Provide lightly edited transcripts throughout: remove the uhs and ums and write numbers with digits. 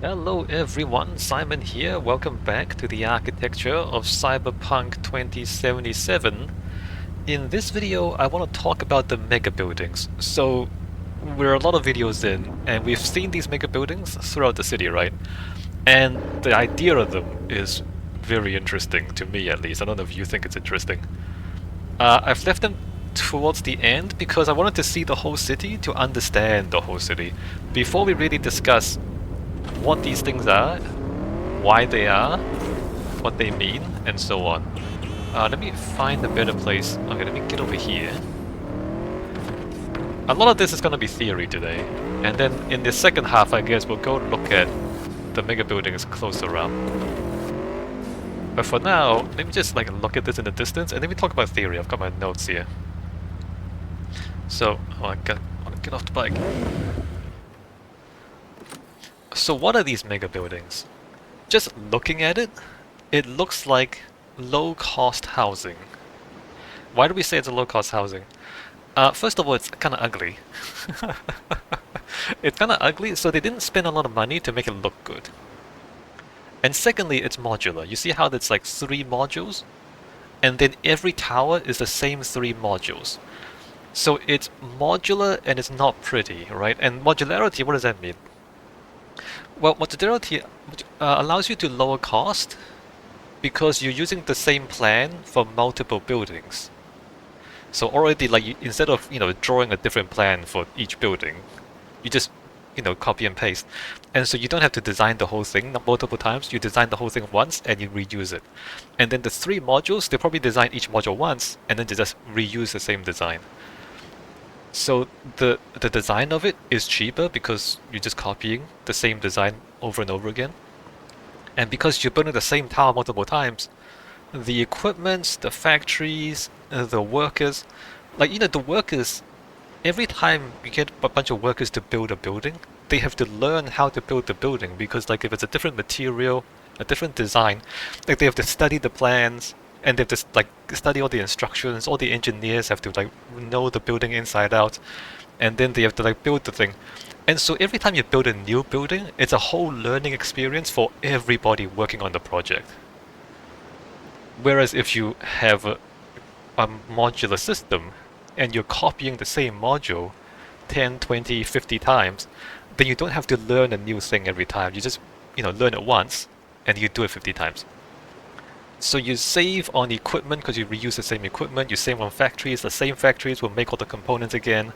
Hello everyone, Simon here. Welcome back to the architecture of Cyberpunk 2077. In this video, I want to talk about the mega buildings. So, we're a lot of videos in, and we've seen these mega buildings throughout the city, right? And the idea of them is very interesting, to me at least. I don't know if you think it's interesting. I've left them towards the end because I wanted to see the whole city to understand the whole city before we really discuss what these things are, why they are, what they mean, and so on. Let me find a better place. Okay, let me get over here. A lot of this is going to be theory today, and then in the second half, I guess we'll go look at the mega buildings closer up. But for now, let me just look at this in the distance, and then we talk about theory. I've got my notes here. So, I want to get off the bike. So what are these mega buildings? Just looking at it, it looks like low-cost housing. Why do we say it's a low-cost housing? First of all, it's kind of ugly. It's kind of ugly, so they didn't spend a lot of money to make it look good. And secondly, it's modular. You see how there's like 3 modules? And then every tower is the same 3 modules. So it's modular and it's not pretty, right? And modularity, what does that mean? Well, modularity allows you to lower cost because you're using the same plan for multiple buildings. So already, instead of drawing a different plan for each building, you just copy and paste, and so you don't have to design the whole thing multiple times. You design the whole thing once and you reuse it. And then the 3 modules, they probably design each module once and then they just reuse the same design. So the design of it is cheaper because you're just copying the same design over and over again. And because you're building the same tower multiple times, the equipment, the factories, the workers, the workers, every time you get a bunch of workers to build a building, they have to learn how to build the building because if it's a different material, a different design, they have to study the plans, and they have to study all the instructions. All the engineers have to know the building inside out, and then they have to build the thing. And so every time you build a new building, it's a whole learning experience for everybody working on the project. Whereas if you have a modular system and you're copying the same module 10, 20, 50 times, then you don't have to learn a new thing every time. You just learn it once and you do it 50 times. So you save on equipment because you reuse the same equipment. You save on factories. The same factories will make all the components again.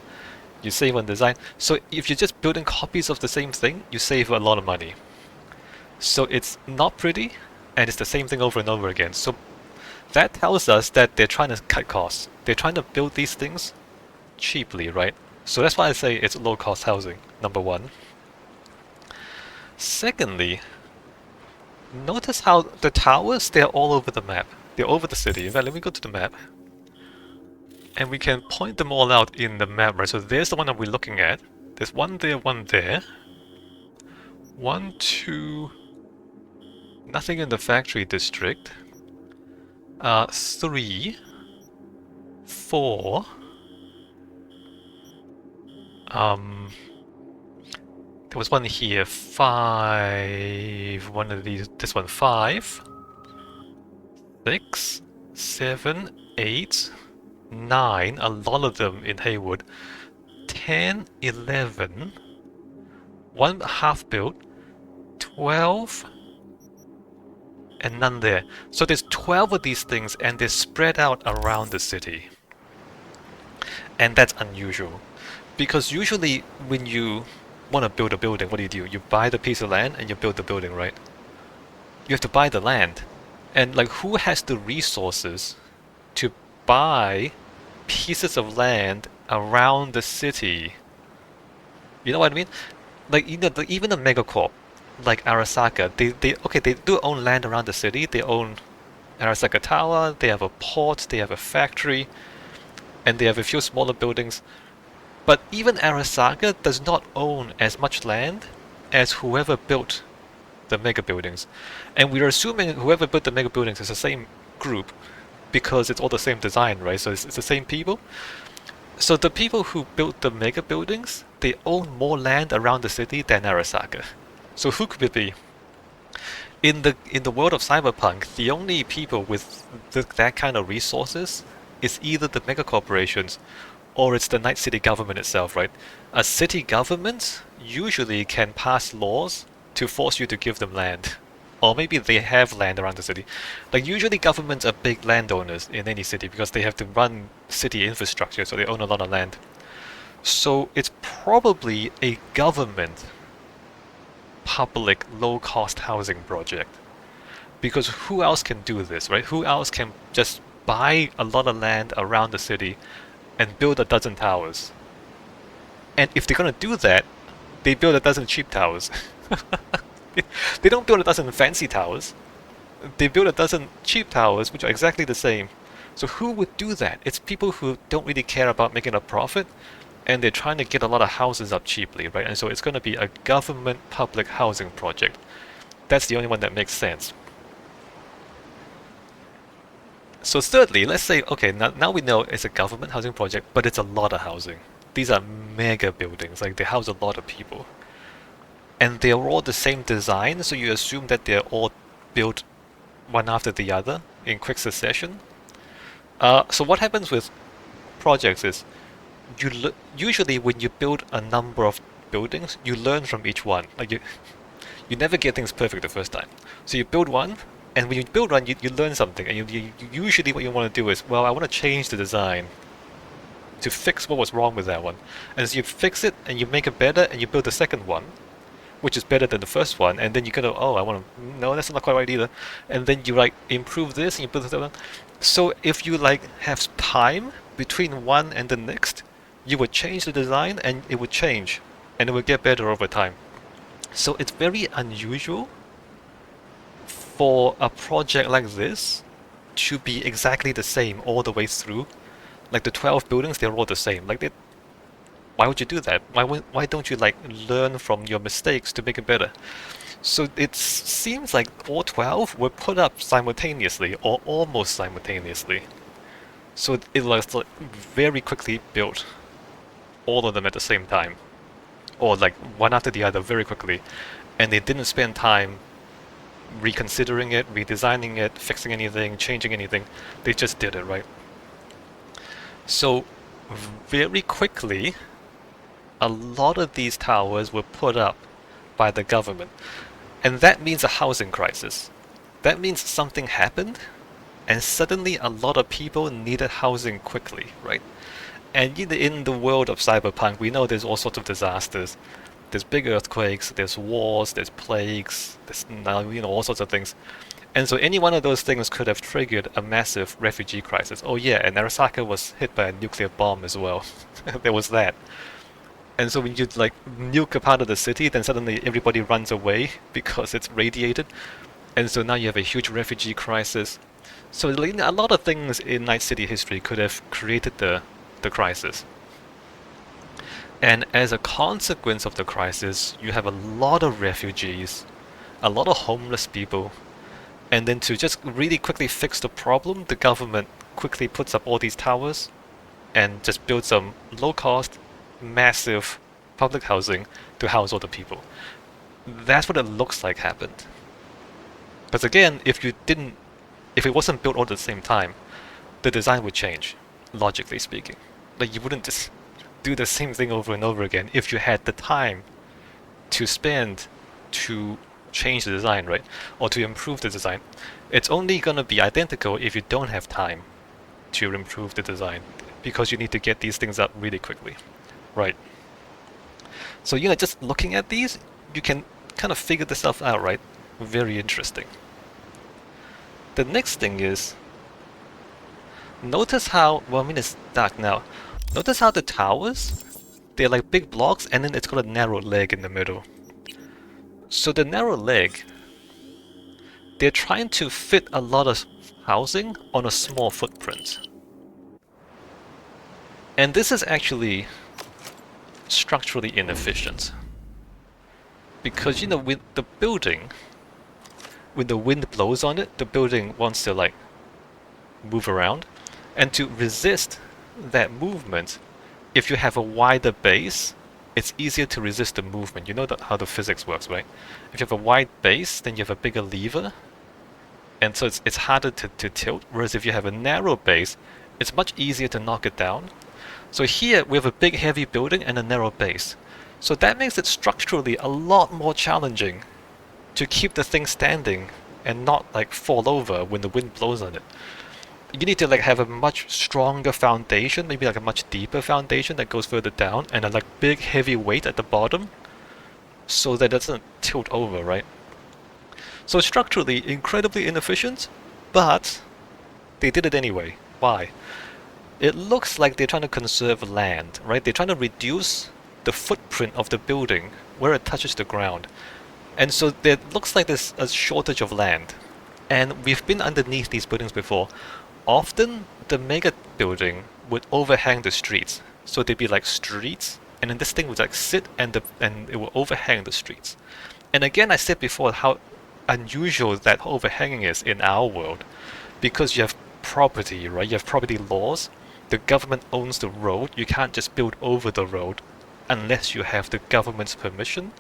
You save on design. So if you're just building copies of the same thing, you save a lot of money. So it's not pretty, and it's the same thing over and over again. So that tells us that they're trying to cut costs. They're trying to build these things cheaply, right? So that's why I say it's low-cost housing, number one. Secondly, notice how the towers, they're all over the map. They're over the city. In fact, let me go to the map. And we can point them all out in the map, right? So there's the one that we're looking at. There's one there, one there. 1, 2... Nothing in the factory district. 3... 4... There was one here, 5... One of these, this one, 5... 6... 7... 8... 9, a lot of them in Haywood. 10, 11... One half built... 12... And none there. So there's 12 of these things and they're spread out around the city. And that's unusual. Because usually when you want to build a building, what do? You buy the piece of land and you build the building, right? You have to buy the land. And who has the resources to buy pieces of land around the city? You know what I mean? Even a megacorp like Arasaka, they do own land around the city. They own Arasaka Tower, they have a port, they have a factory, and they have a few smaller buildings. But even Arasaka does not own as much land as whoever built the mega buildings. And we're assuming whoever built the mega buildings is the same group because it's all the same design, right? So it's the same people. So the people who built the mega buildings, they own more land around the city than Arasaka. So who could it be? In the world of Cyberpunk, the only people with that kind of resources is either the mega corporations or it's the Night City government itself, right? A city government usually can pass laws to force you to give them land. Or maybe they have land around the city. Like usually governments are big landowners in any city because they have to run city infrastructure, so they own a lot of land. So it's probably a government public low-cost housing project. Because who else can do this, right? Who else can just buy a lot of land around the city and build a dozen towers? And if they're gonna do that, they build a dozen cheap towers. They don't build a dozen fancy towers. They build a dozen cheap towers, which are exactly the same. So who would do that? It's people who don't really care about making a profit, and they're trying to get a lot of houses up cheaply, right? And so it's going to be a government public housing project. That's the only one that makes sense. So thirdly, let's say, okay, now we know it's a government housing project, but it's a lot of housing. These are mega buildings, like they house a lot of people. And they're all the same design, so you assume that they're all built one after the other in quick succession. So what happens with projects is, usually when you build a number of buildings, you learn from each one. Like you never get things perfect the first time. So you build one, and when you build one, you learn something. And usually what you want to do is, well, I want to change the design to fix what was wrong with that one. And so you fix it, and you make it better, and you build the second one, which is better than the first one, and then you go, oh, I want to, no, that's not quite right either. And then you like improve this, and you build the third one. So if you like have time between one and the next, you would change the design, and it would change, and it would get better over time. So it's very unusual for a project like this to be exactly the same all the way through. Like the 12 buildings, they're all the same. Like why would you do that? Why don't you like learn from your mistakes to make it better? So it seems like all 12 were put up simultaneously or almost simultaneously. So it was like very quickly built, all of them at the same time, or like one after the other very quickly, and they didn't spend time reconsidering it, redesigning it, fixing anything, changing anything. They just did it, right? So very quickly, a lot of these towers were put up by the government. And that means a housing crisis. That means something happened, and suddenly a lot of people needed housing quickly, right? And in the world of Cyberpunk, we know there's all sorts of disasters. There's big earthquakes, there's wars, there's plagues, there's all sorts of things. And so any one of those things could have triggered a massive refugee crisis. Oh yeah, and Arasaka was hit by a nuclear bomb as well. There was that. And so when you like nuke a part of the city, then suddenly everybody runs away because it's radiated. And so now you have a huge refugee crisis. So a lot of things in Night City history could have created the crisis. And as a consequence of the crisis, you have a lot of refugees, a lot of homeless people. And then to just really quickly fix the problem, the government quickly puts up all these towers and just builds some low-cost, massive public housing to house all the people. That's what it looks like happened. But again, if it wasn't built all at the same time, the design would change, logically speaking. Like you wouldn't just do the same thing over and over again if you had the time to spend to change the design, right? Or to improve the design. It's only gonna be identical if you don't have time to improve the design, because you need to get these things up really quickly. Right. So, just looking at these, you can kind of figure this stuff out, right? Very interesting. The next thing is, notice how, well, I mean, it's dark now. Notice how the towers, they're like big blocks, and then it's got a narrow leg in the middle. So the narrow leg, they're trying to fit a lot of housing on a small footprint. And this is actually structurally inefficient, because with the building, when the wind blows on it, the building wants to like move around, and to resist that movement, if you have a wider base, it's easier to resist the movement. You know how the physics works, right? If you have a wide base, then you have a bigger lever, and so it's harder to tilt, whereas if you have a narrow base, it's much easier to knock it down. So here we have a big heavy building and a narrow base. So that makes it structurally a lot more challenging to keep the thing standing and not like fall over when the wind blows on it. You need to like have a much stronger foundation, maybe like a much deeper foundation that goes further down, and a like big heavy weight at the bottom so that it doesn't tilt over, right? So structurally incredibly inefficient, but they did it anyway. Why? It looks like they're trying to conserve land, right? They're trying to reduce the footprint of the building where it touches the ground. And so it looks like there's a shortage of land. And we've been underneath these buildings before. Often the mega building would overhang the streets. So they'd be like streets, and then this thing would like sit and it will overhang the streets. And again, I said before how unusual that overhanging is in our world, because you have property, right? You have property laws. The government owns the road. You can't just build over the road unless you have the government's permission.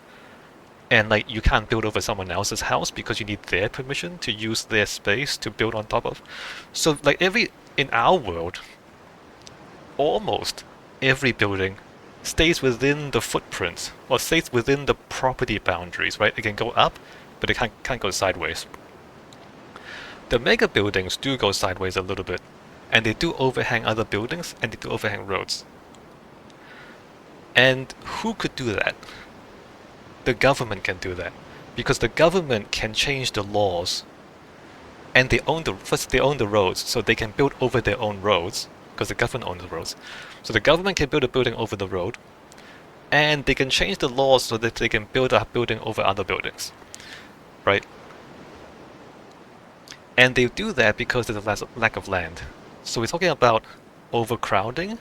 And like you can't build over someone else's house because you need their permission to use their space to build on top of. So like in our world, almost every building stays within the footprint or stays within the property boundaries, right? It can go up, but it can't go sideways. The mega buildings do go sideways a little bit, and they do overhang other buildings, and they do overhang roads. And who could do that? The government can do that, because the government can change the laws, and they own the roads, so they can build over their own roads, because the government owns the roads. So the government can build a building over the road, and they can change the laws so that they can build a building over other buildings, right? And they do that because there's a lack of land. So we're talking about overcrowding,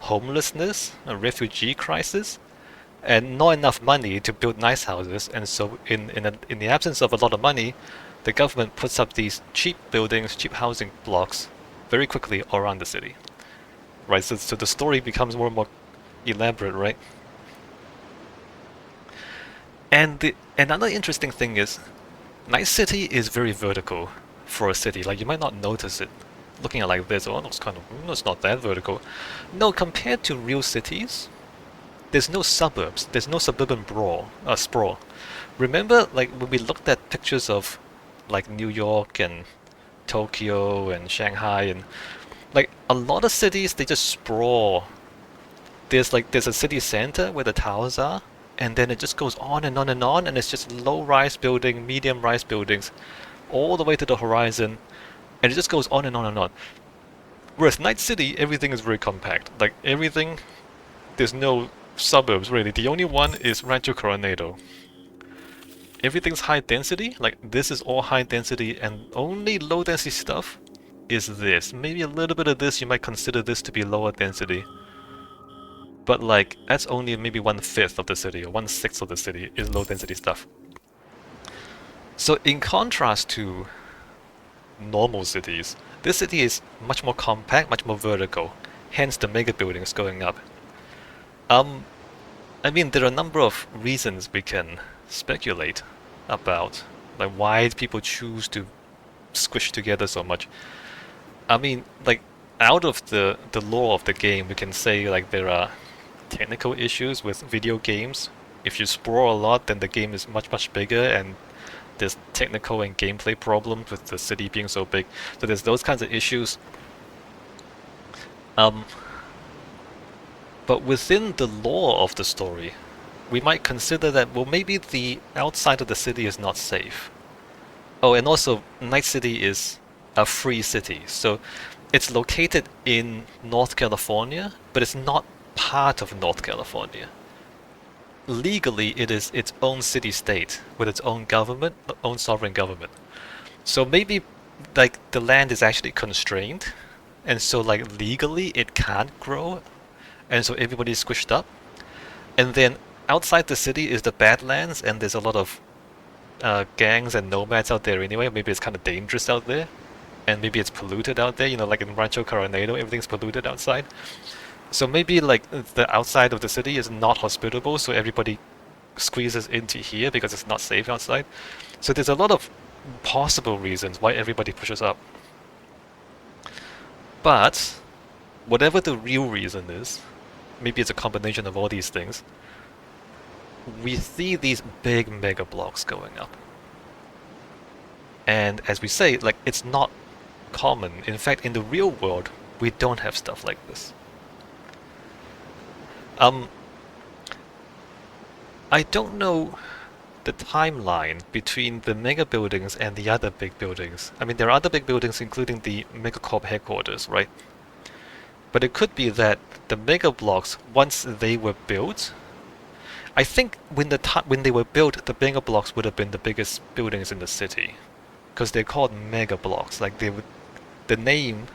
homelessness, a refugee crisis, and not enough money to build nice houses. And so in the absence of a lot of money, the government puts up these cheap buildings, cheap housing blocks very quickly around the city. Right, so the story becomes more and more elaborate, right? And another interesting thing is, Night City is very vertical for a city. Like you might not notice it looking at it like this. Oh, it's kind of it's not that vertical. No, compared to real cities, there's no suburbs. There's no suburban sprawl. Remember, like when we looked at pictures of like New York and Tokyo and Shanghai and like a lot of cities, they just sprawl. There's a city center where the towers are, and then it just goes on and on and on, and it's just low-rise building, medium-rise buildings, all the way to the horizon, and it just goes on and on and on. Whereas Night City, everything is very compact. Like everything, there's no suburbs really. The only one is Rancho Coronado. Everything's high density, like this is all high density, and only low density stuff is this. Maybe a little bit of this, you might consider this to be lower density. But like, that's only maybe 1/5 of the city, or 1/6 of the city is low density stuff. So in contrast to normal cities, this city is much more compact, much more vertical, hence the mega buildings going up. I mean, there are a number of reasons we can speculate about, like why people choose to squish together so much. I mean, like, out of the lore of the game, we can say like there are technical issues with video games. If you sprawl a lot, then the game is much bigger, and there's technical and gameplay problems with the city being so big. So there's those kinds of issues. But within the lore of the story, we might consider that, well, maybe the outside of the city is not safe. Oh, and also, Night City is a free city, so it's located in North California, but it's not part of North California. Legally, it is its own city-state with its own government, own sovereign government. So maybe like the land is actually constrained, and so like legally it can't grow, and so everybody's squished up. And then outside the city is the Badlands, and there's a lot of gangs and nomads out there anyway. Maybe it's kind of dangerous out there, and maybe it's polluted out there. You know, like in Rancho Coronado, everything's polluted outside. So maybe like the outside of the city is not hospitable, so everybody squeezes into here because it's not safe outside. So there's a lot of possible reasons why everybody pushes up. But whatever the real reason is, maybe it's a combination of all these things, we see these big mega blocks going up. And as we say, like it's not common. In fact, in the real world, we don't have stuff like this. I don't know the timeline between the mega buildings and the other big buildings. I mean, there are other big buildings, including the Megacorp headquarters, right? But it could be that the mega blocks, once they were built, I think when they were built, the mega blocks would have been the biggest buildings in the city, because they're called mega blocks. Like the name,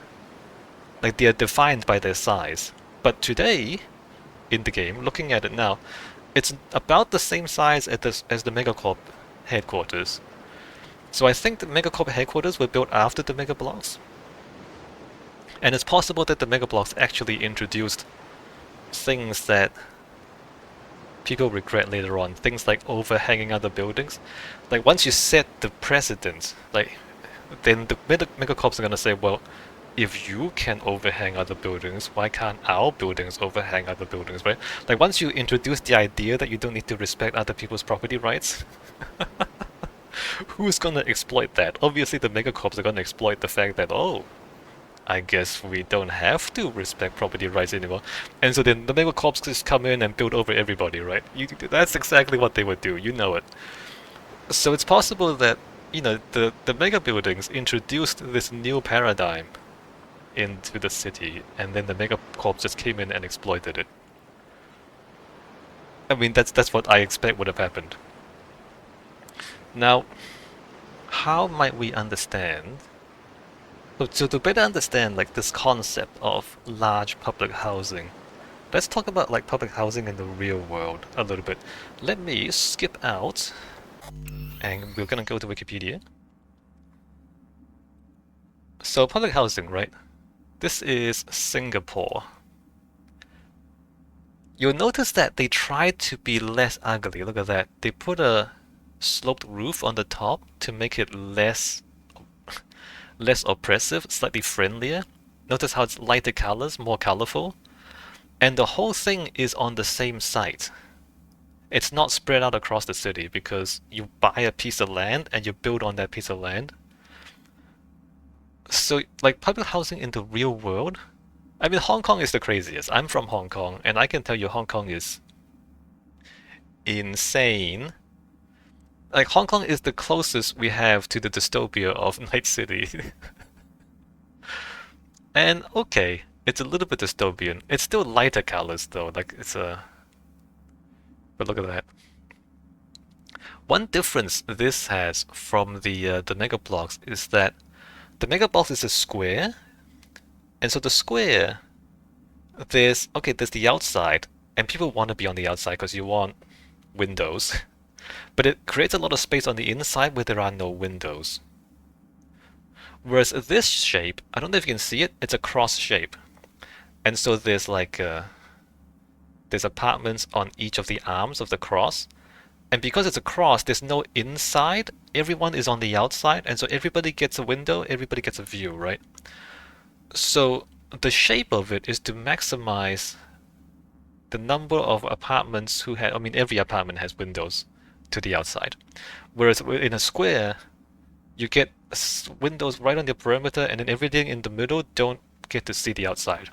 like they are defined by their size. But today, in the game, looking at it now, it's about the same size as the Megacorp headquarters. So I think the Megacorp headquarters were built after the Mega Blocks. And it's possible that the Mega Blocks actually introduced things that people regret later on. Things like overhanging other buildings. Like once you set the precedent, like then the Megacorps are gonna say, well, if you can overhang other buildings, why can't our buildings overhang other buildings, right? Like once you introduce the idea that you don't need to respect other people's property rights, who's gonna exploit that? Obviously the megacorps are gonna exploit the fact that, oh, I guess we don't have to respect property rights anymore. And so then the megacorps just come in and build over everybody, right? That's exactly what they would do, you know it. So it's possible that, the mega buildings introduced this new paradigm into the city, and then the Megacorp just came in and exploited it. I mean, that's what I expect would have happened. Now, how might we understand? So to better understand like this concept of large public housing, let's talk about like public housing in the real world a little bit. Let me skip out, and we're gonna go to Wikipedia. So public housing, right? This is Singapore. You'll notice that they tried to be less ugly. Look at that. They put a sloped roof on the top to make it less oppressive, slightly friendlier. Notice how it's lighter colors, more colorful. And the whole thing is on the same site. It's not spread out across the city because you buy a piece of land and you build on that piece of land. So, like public housing in the real world, I mean, Hong Kong is the craziest. I'm from Hong Kong, and I can tell you Hong Kong is insane. Like, Hong Kong is the closest we have to the dystopia of Night City. And, okay, it's a little bit dystopian. It's still lighter colors, though. Like, it's a... But look at that. One difference this has from the Mega Blocks is that the Mega Blocks is a square, and so the square, there's the outside, and people want to be on the outside because you want windows, but it creates a lot of space on the inside where there are no windows. Whereas this shape, I don't know if you can see it, it's a cross shape, and so there's like there's apartments on each of the arms of the cross, and because it's a cross, there's no inside, everyone is on the outside, and so everybody gets a window, everybody gets a view, right? So the shape of it is to maximize the number of apartments who have, I mean, every apartment has windows to the outside. Whereas in a square, you get windows right on the perimeter, and then everything in the middle don't get to see the outside.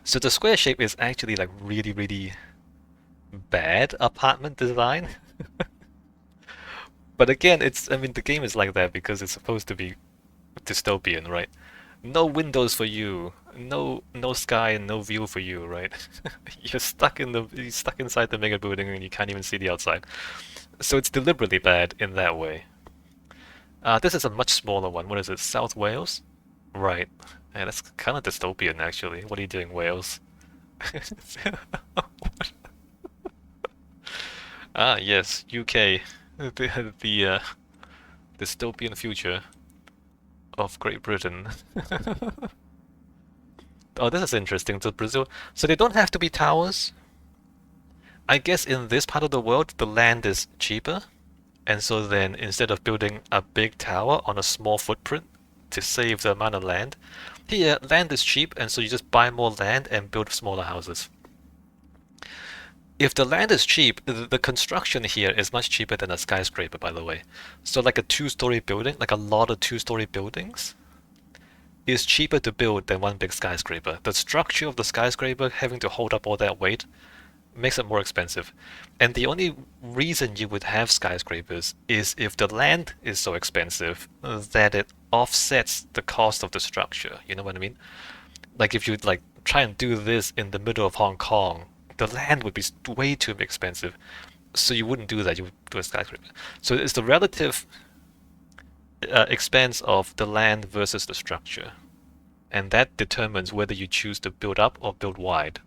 So the square shape is actually like really, really bad apartment design. But again, I mean, the game is like that because it's supposed to be dystopian, right? No windows for you, no sky and no view for you, right? You're stuck inside the mega building and you can't even see the outside. So it's deliberately bad in that way. This is a much smaller one. What is it? South Wales? Right. Yeah, that's kind of dystopian actually. What are you doing, Wales? Ah, yes, UK. The dystopian future of Great Britain. Oh, this is interesting. So Brazil, so they don't have to be towers. I guess in this part of the world, the land is cheaper, and so then instead of building a big tower on a small footprint to save the amount of land, here land is cheap, and so you just buy more land and build smaller houses. If the land is cheap, the construction here is much cheaper than a skyscraper, by the way. So like a two-story building, like a lot of two-story buildings, is cheaper to build than one big skyscraper. The structure of the skyscraper having to hold up all that weight makes it more expensive. And the only reason you would have skyscrapers is if the land is so expensive that it offsets the cost of the structure. You know what I mean? Like if you like try and do this in the middle of Hong Kong, the land would be way too expensive. So you wouldn't do that. You would do a skyscraper. So it's the relative expense of the land versus the structure, and that determines whether you choose to build up or build wide.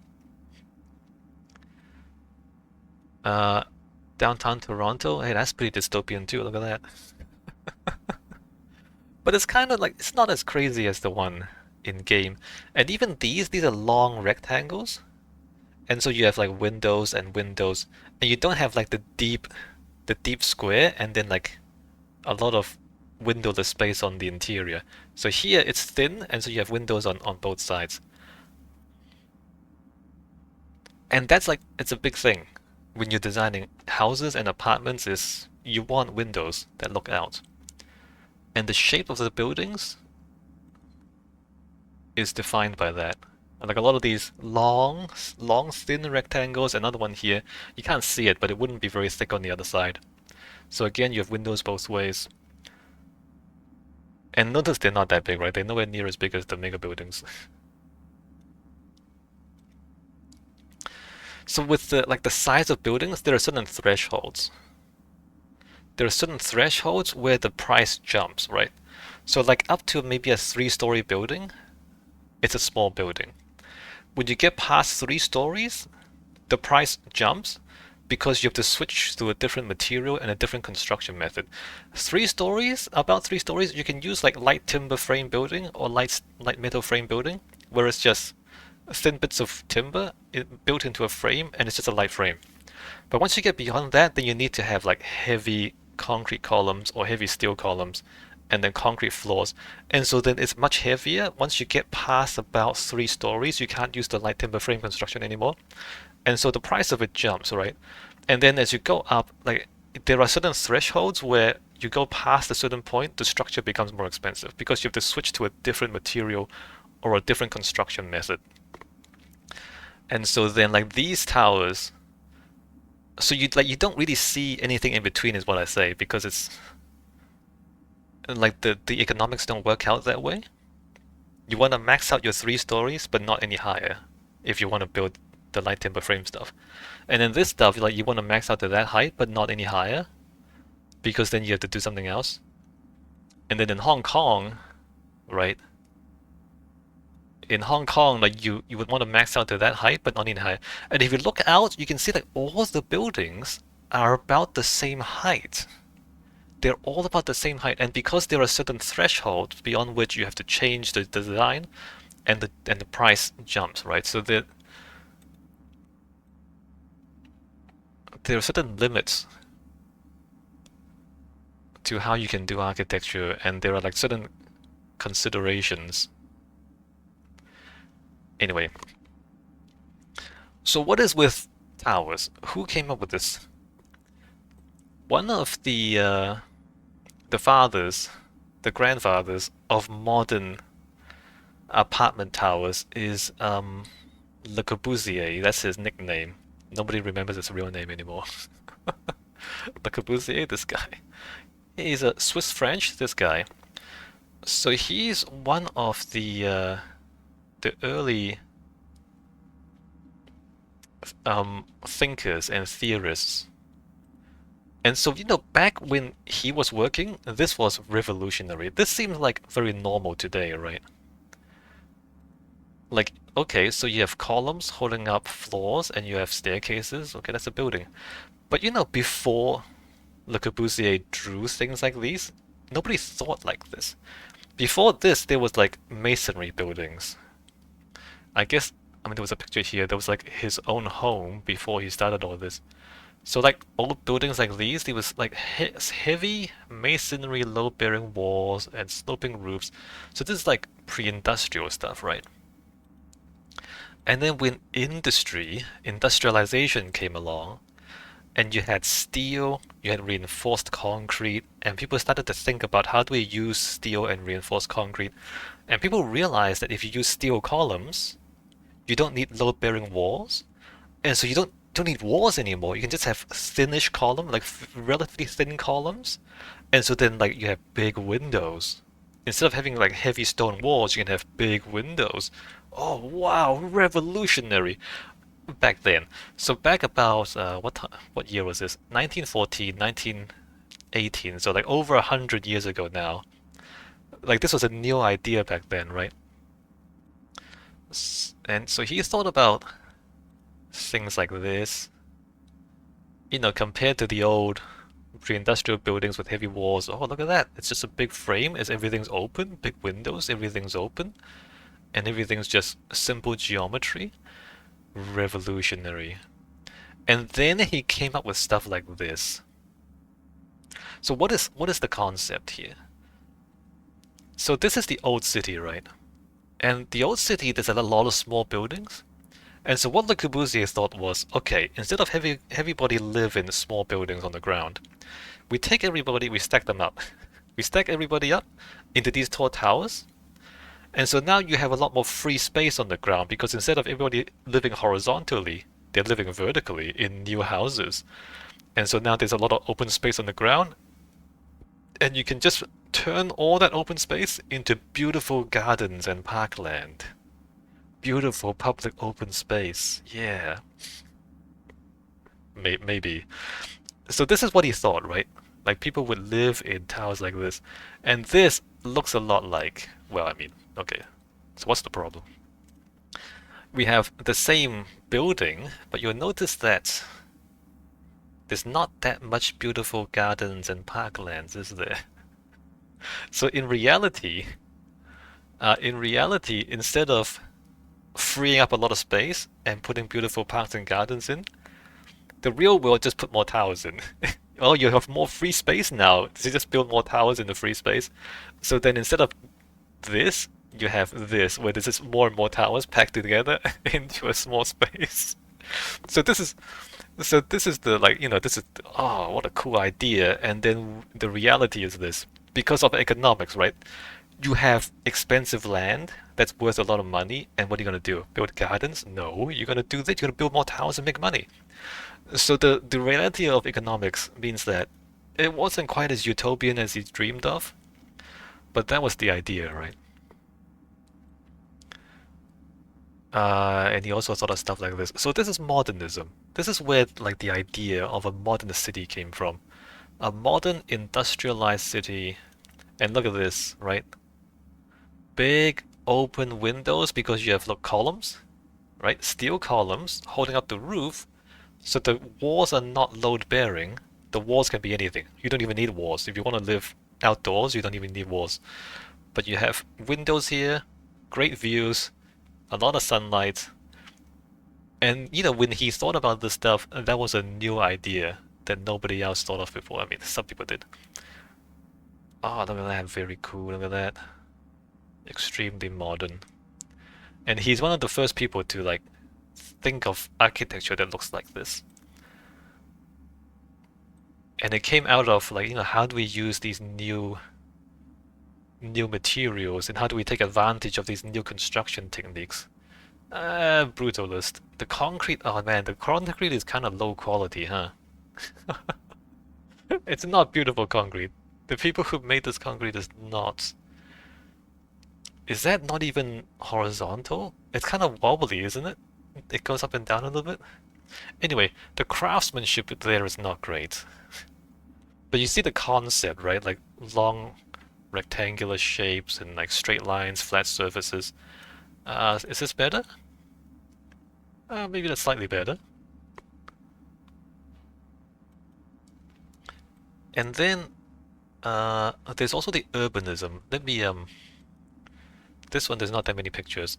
Uh, Downtown Toronto, hey, that's pretty dystopian too. Look at that. But it's kind of like it's not as crazy as the one in game. And even these are long rectangles, and so you have like windows and windows, and you don't have like the deep square, and then like a lot of windowless space on the interior. So here it's thin, and so you have windows on both sides. And that's like, it's a big thing when you're designing houses and apartments is you want windows that look out. And the shape of the buildings is defined by that. Like a lot of these long, thin rectangles, another one here, you can't see it, but it wouldn't be very thick on the other side. So again, you have windows both ways. And notice they're not that big, right? They're nowhere near as big as the mega buildings. So with the size of buildings, there are certain thresholds. There are certain thresholds where the price jumps, right? So like up to maybe a 3-story building, it's a small building. When you get past 3 stories, the price jumps because you have to switch to a different material and a different construction method. 3 stories, about 3 stories, you can use like light timber frame building or light metal frame building, where it's just thin bits of timber built into a frame and it's just a light frame. But once you get beyond that, then you need to have like heavy concrete columns or heavy steel columns and then concrete floors. And so then it's much heavier. Once you get past about 3 stories, you can't use the light timber frame construction anymore. And so the price of it jumps, right? And then as you go up, like there are certain thresholds where you go past a certain point, the structure becomes more expensive because you have to switch to a different material or a different construction method. And so then like these towers, so you don't really see anything in between is what I say, because it's like the economics don't work out that way. You want to max out your 3 stories, but not any higher if you want to build the light timber frame stuff. And then this stuff, like you want to max out to that height, but not any higher, because then you have to do something else. And then in Hong Kong, right? In Hong Kong, like you would want to max out to that height, but not any higher. And if you look out, you can see that all the buildings are about the same height. They're all about the same height, and because there are certain thresholds beyond which you have to change the design, and the price jumps, right? So there are certain limits to how you can do architecture, and there are like certain considerations. Anyway, so what is with towers? Who came up with this? One of the fathers, the grandfathers of modern apartment towers is Le Corbusier. That's his nickname. Nobody remembers his real name anymore. Le Corbusier, this guy. He's a Swiss French, this guy. So he's one of the early thinkers and theorists. And so, you know, back when he was working, this was revolutionary. This seems like very normal today, right? Like, okay, so you have columns holding up floors and you have staircases. Okay, that's a building. But you know, before Le Corbusier drew things like these, nobody thought like this. Before this, there was like masonry buildings. I guess, I mean, there was a picture here. There was like his own home before he started all this. So like old buildings like these, they was like heavy masonry, load-bearing walls and sloping roofs. So this is like pre-industrial stuff, right? And then when industrialization came along, and you had steel, you had reinforced concrete, and people started to think about how do we use steel and reinforced concrete. And people realized that if you use steel columns, you don't need load-bearing walls, and so you don't need walls anymore. You can just have thinnish column, like relatively thin columns, and so then like you have big windows. Instead of having like heavy stone walls, you can have big windows. Oh wow, revolutionary back then. So back about what year was this? 1914, 1918. So like over 100 years ago now. Like this was a new idea back then, right? And so he thought about things like this. You know, compared to the old pre-industrial buildings with heavy walls. Oh, look at that. It's just a big frame as everything's open, big windows, everything's open, and everything's just simple geometry. Revolutionary. And then he came up with stuff like this. So what is the concept here? So this is the old city, right? And the old city, there's a lot of small buildings. And so what Le Corbusier thought was, okay, instead of everybody live in small buildings on the ground, we take everybody, we stack them up. We stack everybody up into these tall towers. And so now you have a lot more free space on the ground because instead of everybody living horizontally, they're living vertically in new houses. And so now there's a lot of open space on the ground, and you can just turn all that open space into beautiful gardens and parkland. Beautiful public open space. Yeah. Maybe. So this is what he thought, right? Like people would live in towers like this. And this looks a lot like, well, I mean, okay. So what's the problem? We have the same building, but you'll notice that there's not that much beautiful gardens and parklands, is there? So in reality, instead of freeing up a lot of space and putting beautiful parks and gardens in, the real world just put more towers in. Oh, you have more free space now. So you just build more towers in the free space. So then instead of this, you have this, where there's just more and more towers packed together into a small space. So this is the like this is oh what a cool idea. And then the reality is this because of economics, right? You have expensive land that's worth a lot of money, and what are you gonna do? Build gardens? No, you're gonna do that. You're gonna build more towers and make money. So the reality of economics means that it wasn't quite as utopian as he dreamed of, but that was the idea, right? And he also thought of stuff like this. So this is modernism. This is where like the idea of a modern city came from. A modern industrialized city. And look at this, right? Big open windows because you have look columns, right? Steel columns holding up the roof, so the walls are not load bearing. The walls can be anything. You don't even need walls. If you want to live outdoors, you don't even need walls. But you have windows here, great views, a lot of sunlight. And when he thought about this stuff, that was a new idea that nobody else thought of before. I mean, some people did. Oh, look at that, very cool, look at that. Extremely modern. And he's one of the first people to like think of architecture that looks like this. And it came out of like, how do we use these new materials and how do we take advantage of these new construction techniques? Brutalist. The concrete, oh man, the concrete is kind of low quality, huh? It's not beautiful concrete. The people who made this concrete is not. Is that not even horizontal? It's kind of wobbly, isn't it? It goes up and down a little bit. Anyway, the craftsmanship there is not great. But you see the concept, right? Like long rectangular shapes and like straight lines, flat surfaces. Is this better? Maybe that's slightly better. And then there's also the urbanism. Let me this one there's not that many pictures.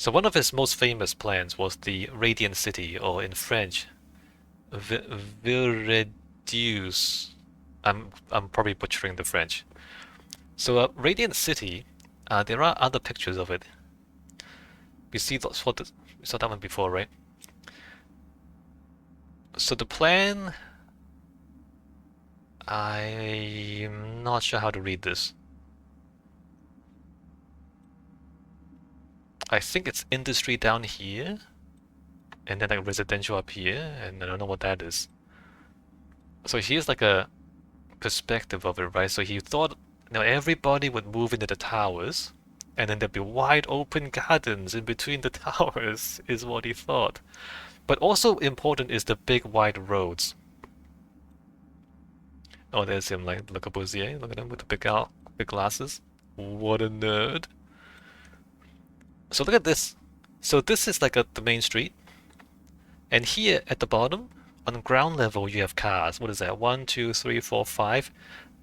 So one of his most famous plans was the Radiant City, or in French, Ville Radieuse. I'm probably butchering the French. So Radiant City, there are other pictures of it. We saw that one before, right? So the plan, I'm not sure how to read this. I think it's industry down here, and then like residential up here, and I don't know what that is. So here's like a perspective of it, right? So he thought, everybody would move into the towers, and then there'd be wide open gardens in between the towers, is what he thought. But also important is the big wide roads. Oh, there's him, like Le Corbusier. Look at him with the big glasses. What a nerd. So look at this. So this is like the main street, and here at the bottom, on ground level, you have cars. What is that? 1, 2, 3, 4, 5,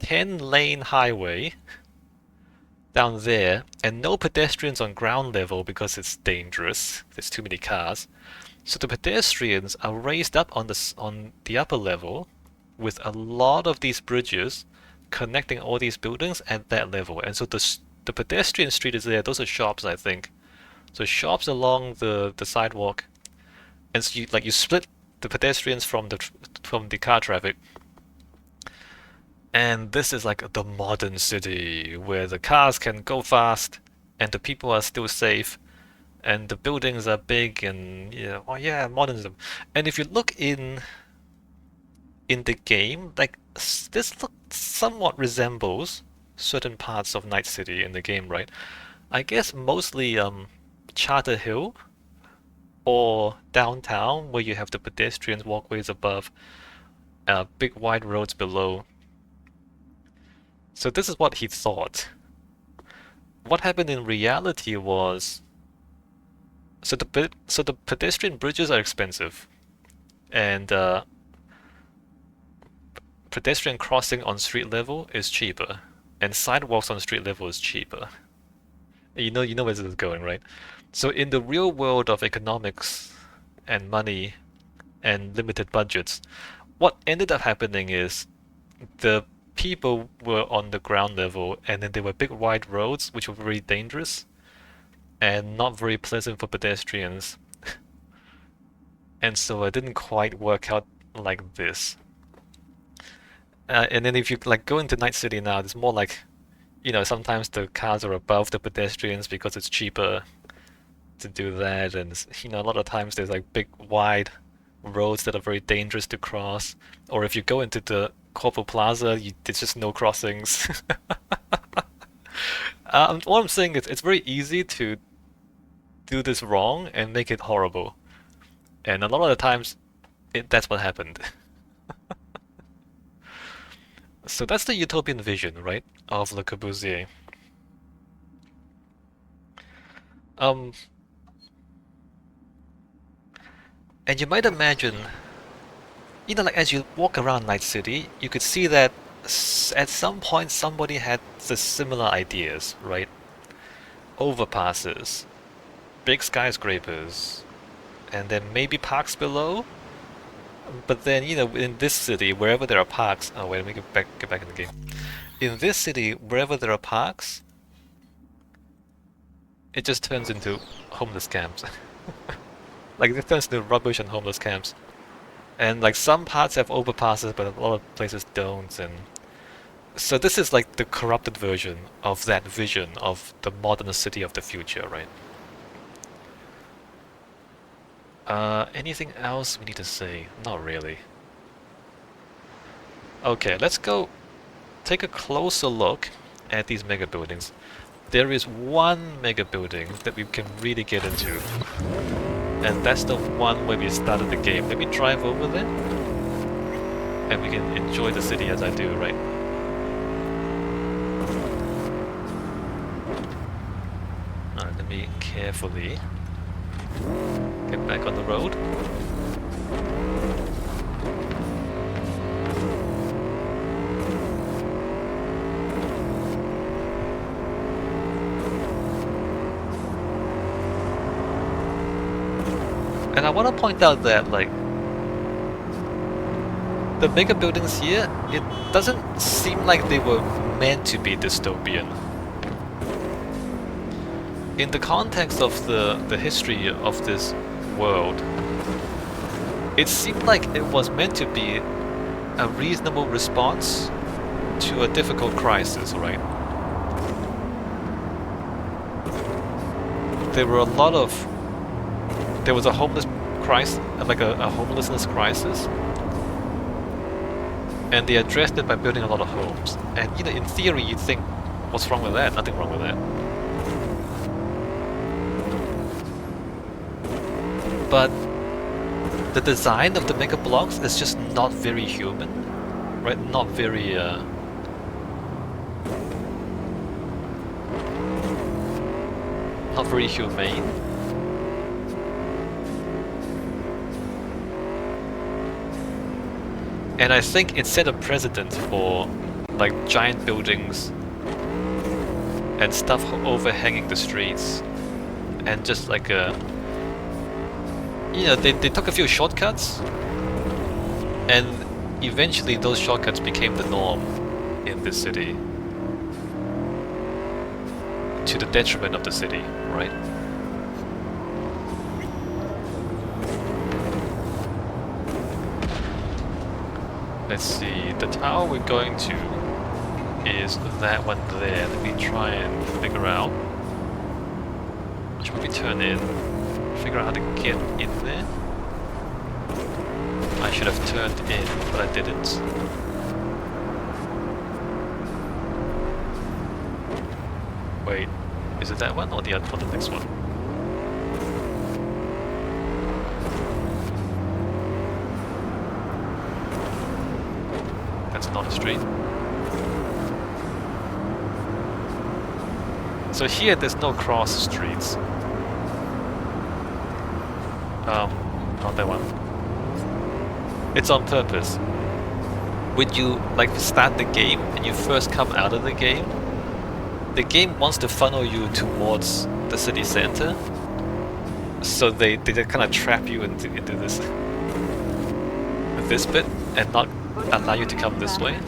10-lane highway down there, and no pedestrians on ground level because it's dangerous. There's too many cars. So the pedestrians are raised up on the upper level with a lot of these bridges connecting all these buildings at that level. And so the pedestrian street is there. Those are shops, I think. So shops along the sidewalk, and so you split the pedestrians from the car traffic. And this is like the modern city where the cars can go fast and the people are still safe and the buildings are big and oh yeah, modernism. And if you look in the game, like this somewhat resembles certain parts of Night City in the game, right? I guess mostly Charter Hill or downtown where you have the pedestrians walkways above, big wide roads below. So this is what he thought. What happened in reality was, so the pedestrian bridges are expensive, and pedestrian crossing on street level is cheaper, and sidewalks on street level is cheaper. You know where this is going, right? So in the real world of economics and money and limited budgets, what ended up happening is the people were on the ground level, and then there were big wide roads which were very dangerous and not very pleasant for pedestrians. And so it didn't quite work out like this. And then if you like go into Night City now, it's more like, sometimes the cars are above the pedestrians because it's cheaper to do that, and a lot of times there's like big wide roads that are very dangerous to cross. Or if you go into the Corpo Plaza, there's just no crossings. What I'm saying is it's very easy to do this wrong and make it horrible, and a lot of the times that's what happened. So that's the utopian vision, right, of Le Corbusier. And you might imagine, like as you walk around Night City, you could see that at some point somebody had the similar ideas, right? Overpasses, big skyscrapers, and then maybe parks below. But then, in this city, wherever there are parks, oh wait, let me get back in the game. In this city, wherever there are parks, it just turns into homeless camps. Like it turns into rubbish and homeless camps. And like some parts have overpasses, but a lot of places don't. And so this is like the corrupted version of that vision of the modern city of the future, right? Anything else we need to say? Not really. Okay, let's go take a closer look at these mega buildings. There is one mega building that we can really get into, and that's the one where we started the game. Let me drive over there, and we can enjoy the city as I do, right? Alright, let me carefully get back on the road. I want to point out that, like, the mega buildings here, it doesn't seem like they were meant to be dystopian. In the context of the history of this world, it seemed like it was meant to be a reasonable response to a difficult crisis, right? There was a homeless crisis, like a homelessness crisis, and they addressed it by building a lot of homes. And you know, in theory, you'd think, what's wrong with that? Nothing wrong with that. But the design of the mega blocks is just not very human, right? Not very humane. And I think it set a precedent for like giant buildings and stuff overhanging the streets, and just like you know, they took a few shortcuts, and eventually those shortcuts became the norm in this city, to the detriment of the city, right? Let's see, the tower we're going to is that one there. Let me try and figure out. Should we turn in? Figure out how to get in there. I should have turned in, but I didn't. Wait, is it that one or the next one? That's not a street. So here there's no cross streets. Not that one. It's on purpose. When you like start the game and you first come out of the game wants to funnel you towards the city center. So they kind of trap you into this bit and not allow you to come this way.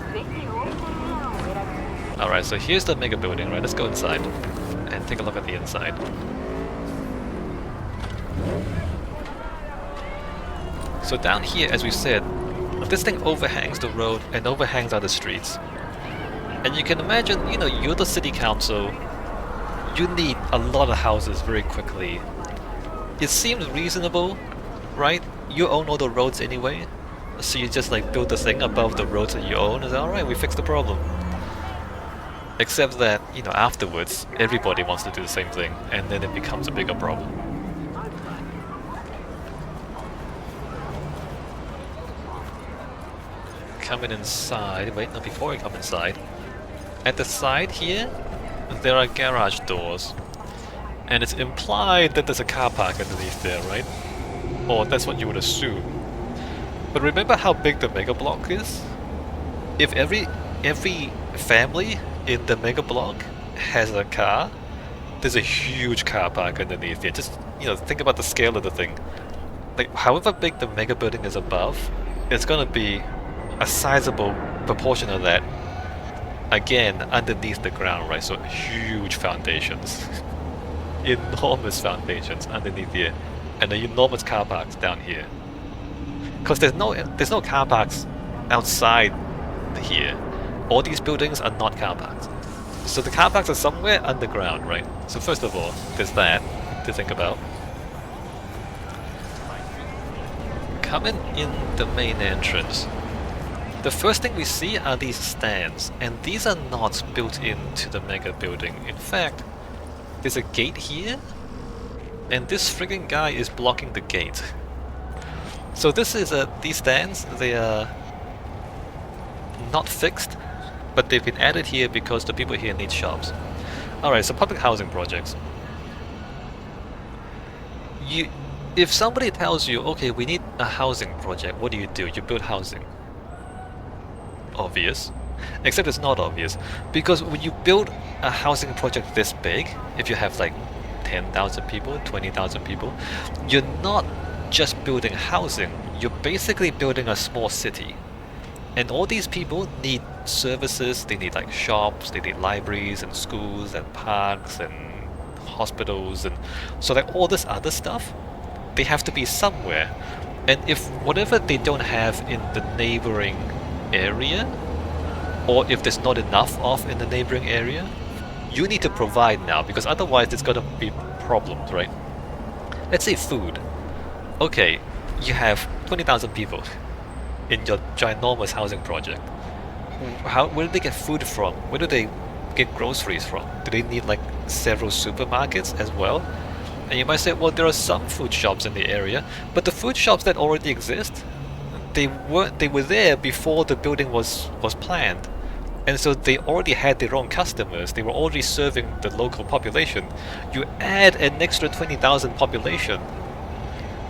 Alright, so here's the mega building, right? Let's go inside and take a look at the inside. So down here, as we said, this thing overhangs the road and overhangs other streets. And you can imagine, you know, you're the city council, you need a lot of houses very quickly. It seems reasonable, right? You own all the roads anyway, so you just like build the thing above the roads that you own and say, alright, we fixed the problem. Except that, you know, afterwards, everybody wants to do the same thing, and then it becomes a bigger problem. Coming inside, wait, no, before we come inside, at the side here, there are garage doors. And it's implied that there's a car park underneath there, right? Or that's what you would assume. But remember how big the mega block is? If every family in the mega block has a car, there's a huge car park underneath here. Just, you know, think about the scale of the thing. Like, however big the mega building is above, it's gonna be a sizable proportion of that, again, underneath the ground, right? So huge foundations. Enormous foundations underneath here. And the enormous car parks down here. Because there's no car parks outside here. All these buildings are not car parks. So the car parks are somewhere underground, right? So first of all, there's that to think about. Coming in the main entrance, the first thing we see are these stands, and these are not built into the mega building. In fact, there's a gate here, and this friggin' guy is blocking the gate. So this is these stands, they are not fixed, but they've been added here because the people here need shops. Alright, so public housing projects. If somebody tells you, okay, we need a housing project, what do? You build housing. Obvious. Except it's not obvious, because when you build a housing project this big, if you have like 10,000 people, 20,000 people, you're not just building housing, you're basically building a small city. And all these people need services, they need like shops, they need libraries and schools and parks and hospitals, and so like all this other stuff, they have to be somewhere. And if whatever they don't have in the neighboring area, or if there's not enough of in the neighboring area, you need to provide now, because otherwise there's gonna be problems, right? Let's say food. Okay, you have 20,000 people in your ginormous housing project. Where do they get food from? Where do they get groceries from? Do they need like several supermarkets as well? And you might say, well, there are some food shops in the area, but the food shops that already exist, they were there before the building was planned. And so they already had their own customers, they were already serving the local population. You add an extra 20,000 population,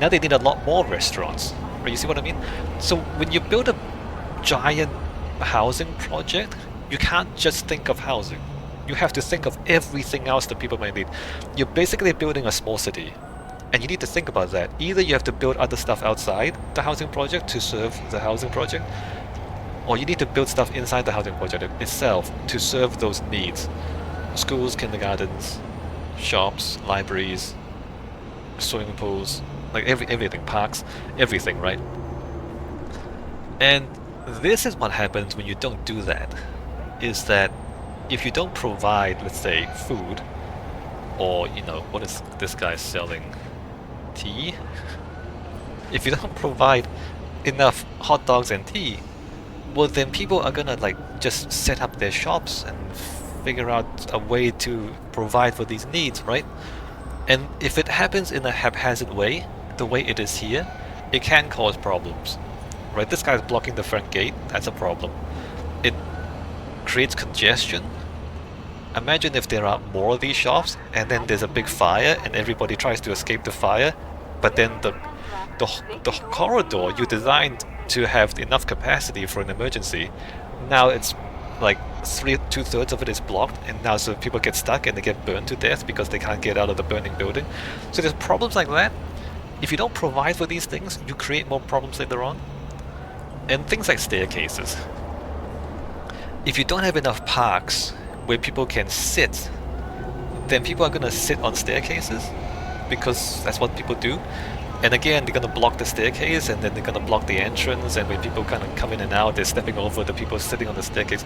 now they need a lot more restaurants. Right? You see what I mean? So when you build a giant housing project, you can't just think of housing. You have to think of everything else that people might need. You're basically building a small city, and you need to think about that. Either you have to build other stuff outside the housing project to serve the housing project, or you need to build stuff inside the housing project itself to serve those needs. Schools, kindergartens, shops, libraries, swimming pools, like everything, parks, everything, right? And this is what happens when you don't do that, is that if you don't provide, let's say, food, or, you know, what is this guy selling? Tea? If you don't provide enough hot dogs and tea, well then people are gonna like just set up their shops and figure out a way to provide for these needs, right? And if it happens in a haphazard way, the way it is here, it can cause problems, right? This guy's blocking the front gate, that's a problem. It creates congestion. Imagine if there are more of these shops and then there's a big fire and everybody tries to escape the fire, but then the corridor you designed to have enough capacity for an emergency, now it's like two-thirds of it is blocked, and now so people get stuck and they get burned to death because they can't get out of the burning building. So there's problems like that. If you don't provide for these things, you create more problems later on. And things like staircases. If you don't have enough parks where people can sit, then people are gonna sit on staircases because that's what people do. And again, they're gonna block the staircase, and then they're gonna block the entrance, and when people kind of come in and out, they're stepping over the people sitting on the staircase.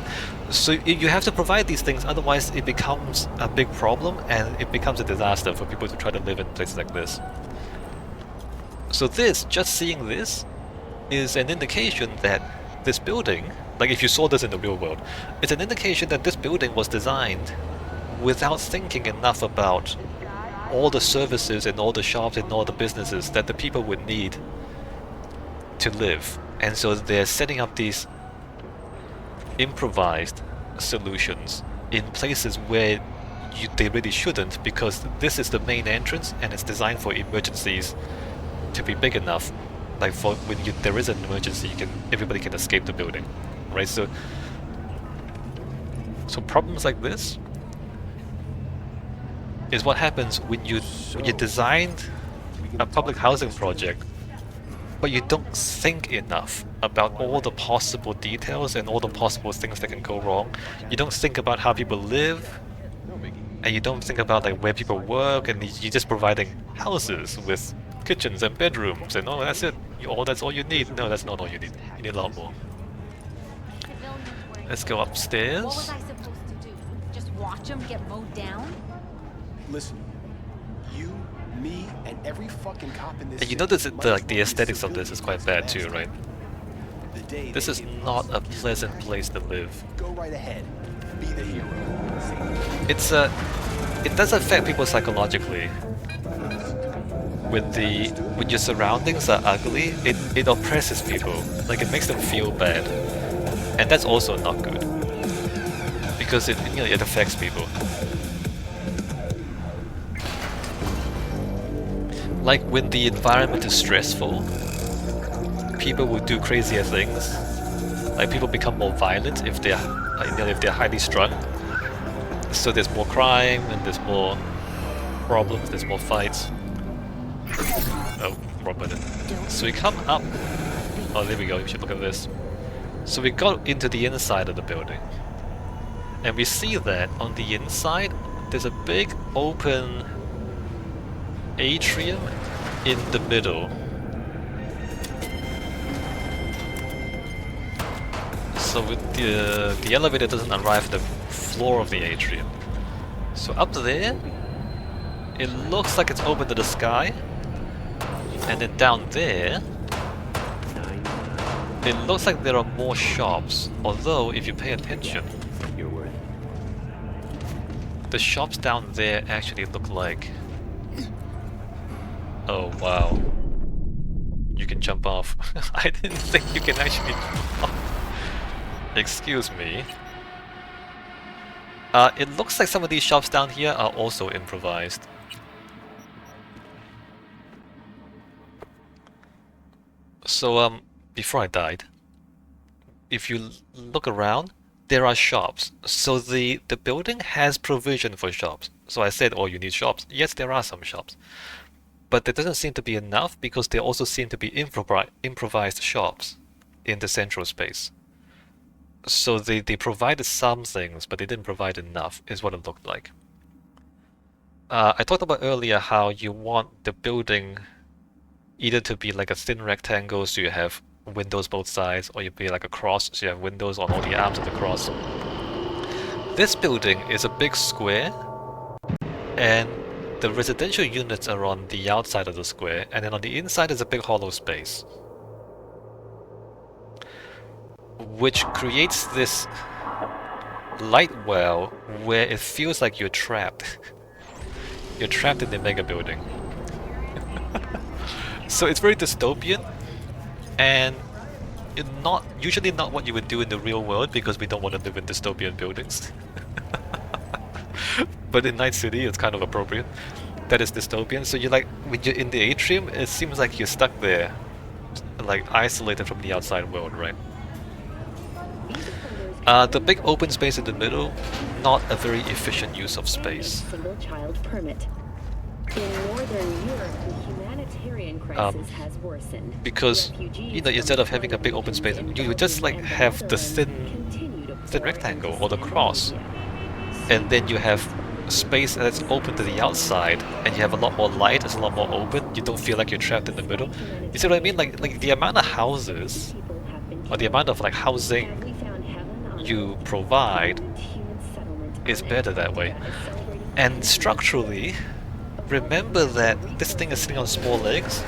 So you have to provide these things, otherwise it becomes a big problem and it becomes a disaster for people to try to live in places like this. So this, just seeing this, is an indication that this building, like if you saw this in the real world, it's an indication that this building was designed without thinking enough about all the services and all the shops and all the businesses that the people would need to live. And so they're setting up these improvised solutions in places where they really shouldn't, because this is the main entrance and it's designed for emergencies to be big enough, like for when there is an emergency, everybody can escape the building, right? So problems like this is what happens when you designed a public housing project, but you don't think enough about all the possible details and all the possible things that can go wrong. You don't think about how people live, and you don't think about like where people work, and you're just providing houses with kitchens and bedrooms, and that's it. That's all you need. No, that's not all you need. You need a lot more. Let's go upstairs. What was I supposed to do? Just watch them get mowed down? Listen, you, me, and every fucking cop in this. And you notice that the aesthetics of this is quite bad too, right? This is not a pleasant place to live. Go right ahead. Be the hero. It does affect people psychologically. When your surroundings are ugly, it oppresses people. Like it makes them feel bad, and that's also not good because it affects people. Like when the environment is stressful, people will do crazier things. Like people become more violent if they're highly strung. So there's more crime and there's more problems. There's more fights. Oh, wrong button. Don't So we come up. Oh, there we go. You should look at this. So we got into the inside of the building, and we see that on the inside there's a big open atrium in the middle. So with the elevator doesn't arrive at the floor of the atrium. So up there, it looks like it's open to the sky, and then down there, it looks like there are more shops. Although, if you pay attention, the shops down there actually look like... Oh wow. You can jump off. I didn't think you can actually jump off. Excuse me. It looks like some of these shops down here are also improvised. So, before I died, if you look around, there are shops. So the building has provision for shops. So I said, oh, you need shops. Yes, there are some shops. But there doesn't seem to be enough because there also seem to be improvised shops in the central space. So they provided some things, but they didn't provide enough, is what it looked like. I talked about earlier how you want the building either to be like a thin rectangle, so you have windows both sides, or you be like a cross, so you have windows on all the arms of the cross. This building is a big square, and the residential units are on the outside of the square, and then on the inside is a big hollow space, which creates this light well where it feels like you're trapped. You're trapped in the mega building. So it's very dystopian, and usually not what you would do in the real world because we don't want to live in dystopian buildings. But in Night City, it's kind of appropriate. That is dystopian. So you're like, when you're in the atrium, it seems like you're stuck there, like isolated from the outside world, right? The big open space in the middle, not a very efficient use of space. Single child permit. In Northern Europe, the humanitarian crisis has worsened. Because, you know, instead of having a big open space, you would just like have the thin rectangle or the cross, and then you have space that's open to the outside, and you have a lot more light, it's a lot more open, you don't feel like you're trapped in the middle. You see what I mean? Like the amount of houses, or the amount of like housing you provide is better that way. And structurally, remember that this thing is sitting on small legs.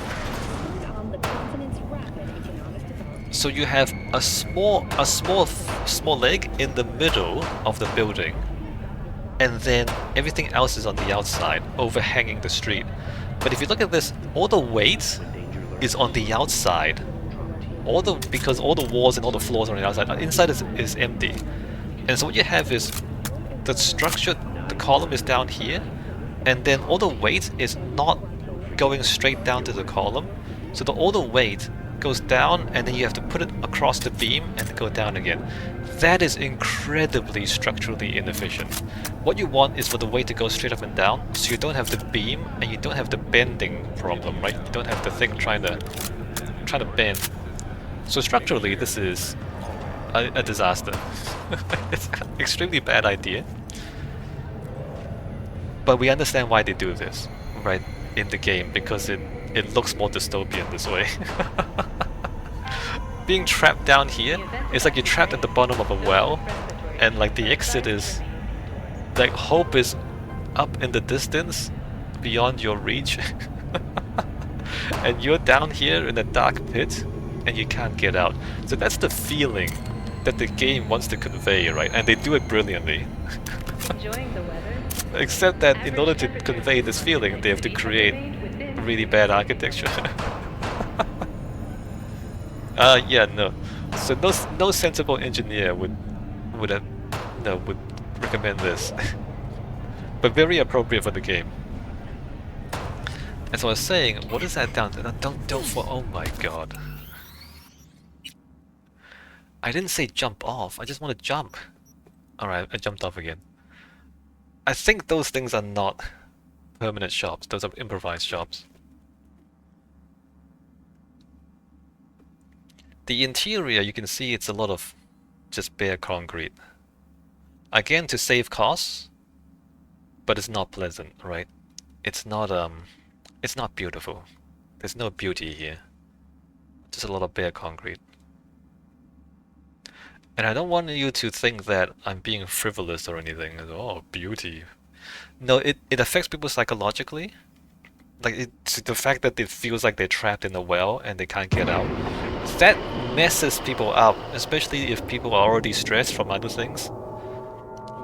So you have a small leg in the middle of the building, and then everything else is on the outside, overhanging the street. But if you look at this, all the weight is on the outside. Because all the walls and all the floors are on the outside. Inside is empty. And so what you have is the structure, the column is down here, and then all the weight is not going straight down to the column. So all the weight goes down, and then you have to put it across the beam and go down again. That is incredibly structurally inefficient. What you want is for the weight to go straight up and down, so you don't have the beam and you don't have the bending problem, right? You don't have the thing trying to bend. So structurally, this is a disaster. It's an extremely bad idea. But we understand why they do this, right, in the game, because it looks more dystopian this way. Being trapped down here, it's like you're trapped at the bottom of a well, and like the exit is, like hope is up in the distance, beyond your reach. And you're down here in a dark pit, and you can't get out. So that's the feeling that the game wants to convey, right? And they do it brilliantly. Enjoying the weather? Except that in order to convey this feeling, they have to create really bad architecture. Yeah, no. So no sensible engineer would recommend this. But very appropriate for the game. As I was saying, what is that down there? Don't fall. Oh my god. I didn't say jump off, I just want to jump. Alright, I jumped off again. I think those things are not permanent shops, those are improvised shops. The interior, you can see it's a lot of just bare concrete. Again, to save costs, but it's not pleasant, right? It's not beautiful. There's no beauty here. Just a lot of bare concrete. And I don't want you to think that I'm being frivolous or anything. Oh, beauty. No, it affects people psychologically. Like, it's the fact that it feels like they're trapped in a well and they can't get out. That messes people up, especially if people are already stressed from other things.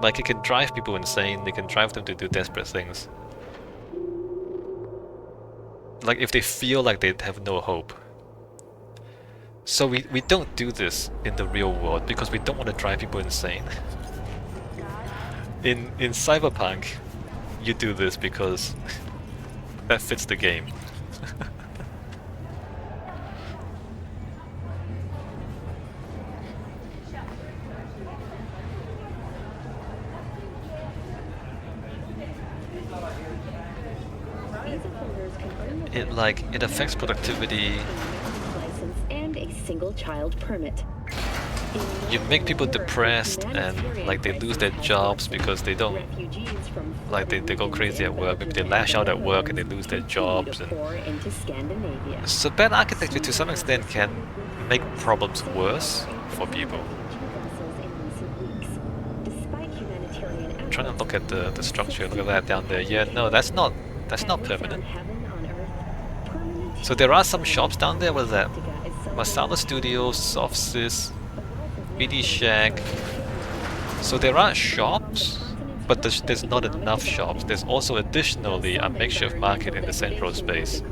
Like, it can drive people insane, it can drive them to do desperate things. Like, if they feel like they have no hope. So we don't do this in the real world because we don't want to drive people insane. In Cyberpunk, you do this because that fits the game. It affects productivity. License and a single child permit. You make people depressed and like they lose their jobs because they don't like they go crazy at work. Maybe they lash out at work and they lose their jobs. And so bad architecture to some extent can make problems worse for people. I'm trying to look at the structure. Look at that down there. Yeah, no, that's not permanent. So there are some shops down there. What is that? Masala Studios, Softsys, BD Shack. So there are shops, but there's not enough shops. There's also additionally a makeshift market in the central space.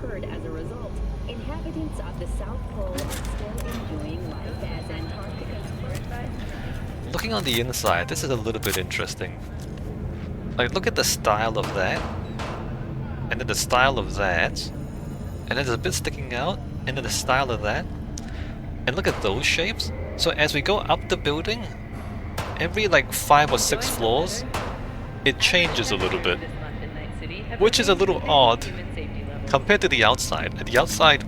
Looking on the inside, this is a little bit interesting. Like, look at the style of that, and then the style of that, and then there's a bit sticking out, and then the style of that. And look at those shapes. So as we go up the building, every like 5 or 6 floors, it changes a little bit, which is a little odd compared to the outside. At the outside,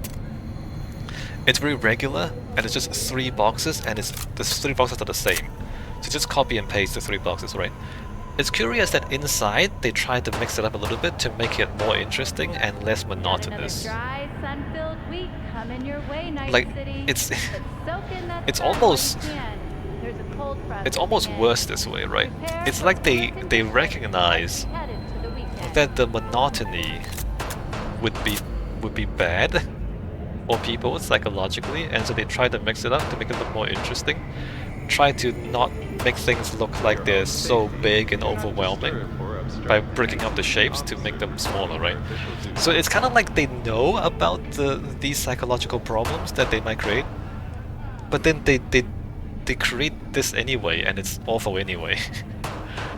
it's very regular, and it's just 3 boxes, and the 3 boxes are the same. So just copy and paste the 3 boxes, right? It's curious that inside they tried to mix it up a little bit to make it more interesting and less monotonous. Like, it's almost worse this way, right? It's like they recognize that the monotony would be bad for people psychologically, and so they try to mix it up to make it look more interesting. Try to not make things look like they're so big and overwhelming by breaking up the shapes to make them smaller, right? So it's kind of like they know about these psychological problems that they might create, but then they create this anyway, and it's awful anyway.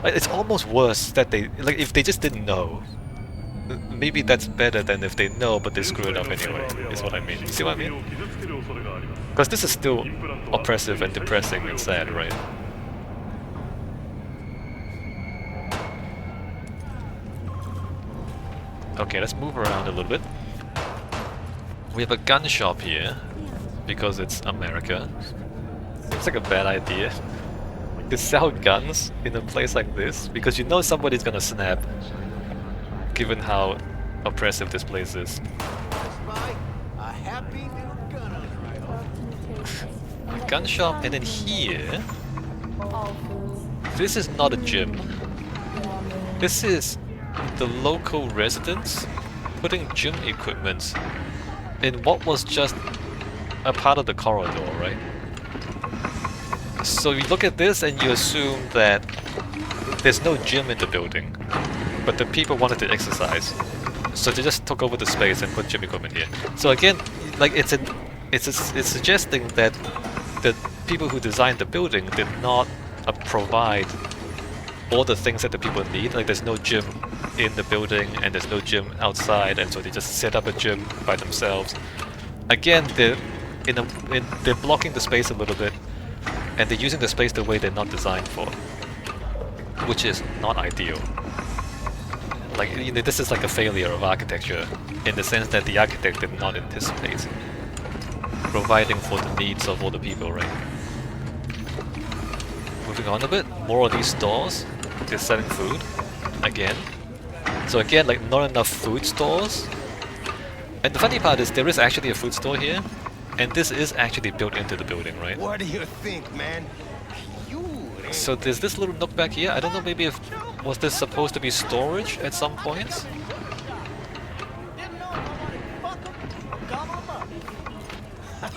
Like, it's almost worse that like if they just didn't know. Maybe that's better than if they know but they screw it up anyway, is what I mean. You see what I mean? Because this is still oppressive and depressing and sad, right? Okay, let's move around a little bit. We have a gun shop here, because it's America. Seems like a bad idea to sell guns in a place like this, because you know somebody's gonna snap, given how oppressive this place is. A gun shop, and then here, this is not a gym. This is the local residents putting gym equipment in what was just a part of the corridor, right? So you look at this and you assume that there's no gym in the building, but the people wanted to exercise, so they just took over the space and put gym equipment here. So again, like it's suggesting that the people who designed the building did not provide all the things that the people need. Like, there's no gym in the building and there's no gym outside, and so they just set up a gym by themselves. Again, they're blocking the space a little bit, and they're using the space the way they're not designed for, which is not ideal. Like, you know, this is like a failure of architecture in the sense that the architect did not anticipate providing for the needs of all the people, right? Moving on a bit, more of these stores. They're selling food again. So again, like not enough food stores. And the funny part is there is actually a food store here, and this is actually built into the building, right? What do you think, man? So there's this little nook back here. I don't know, maybe if was this supposed to be storage at some points?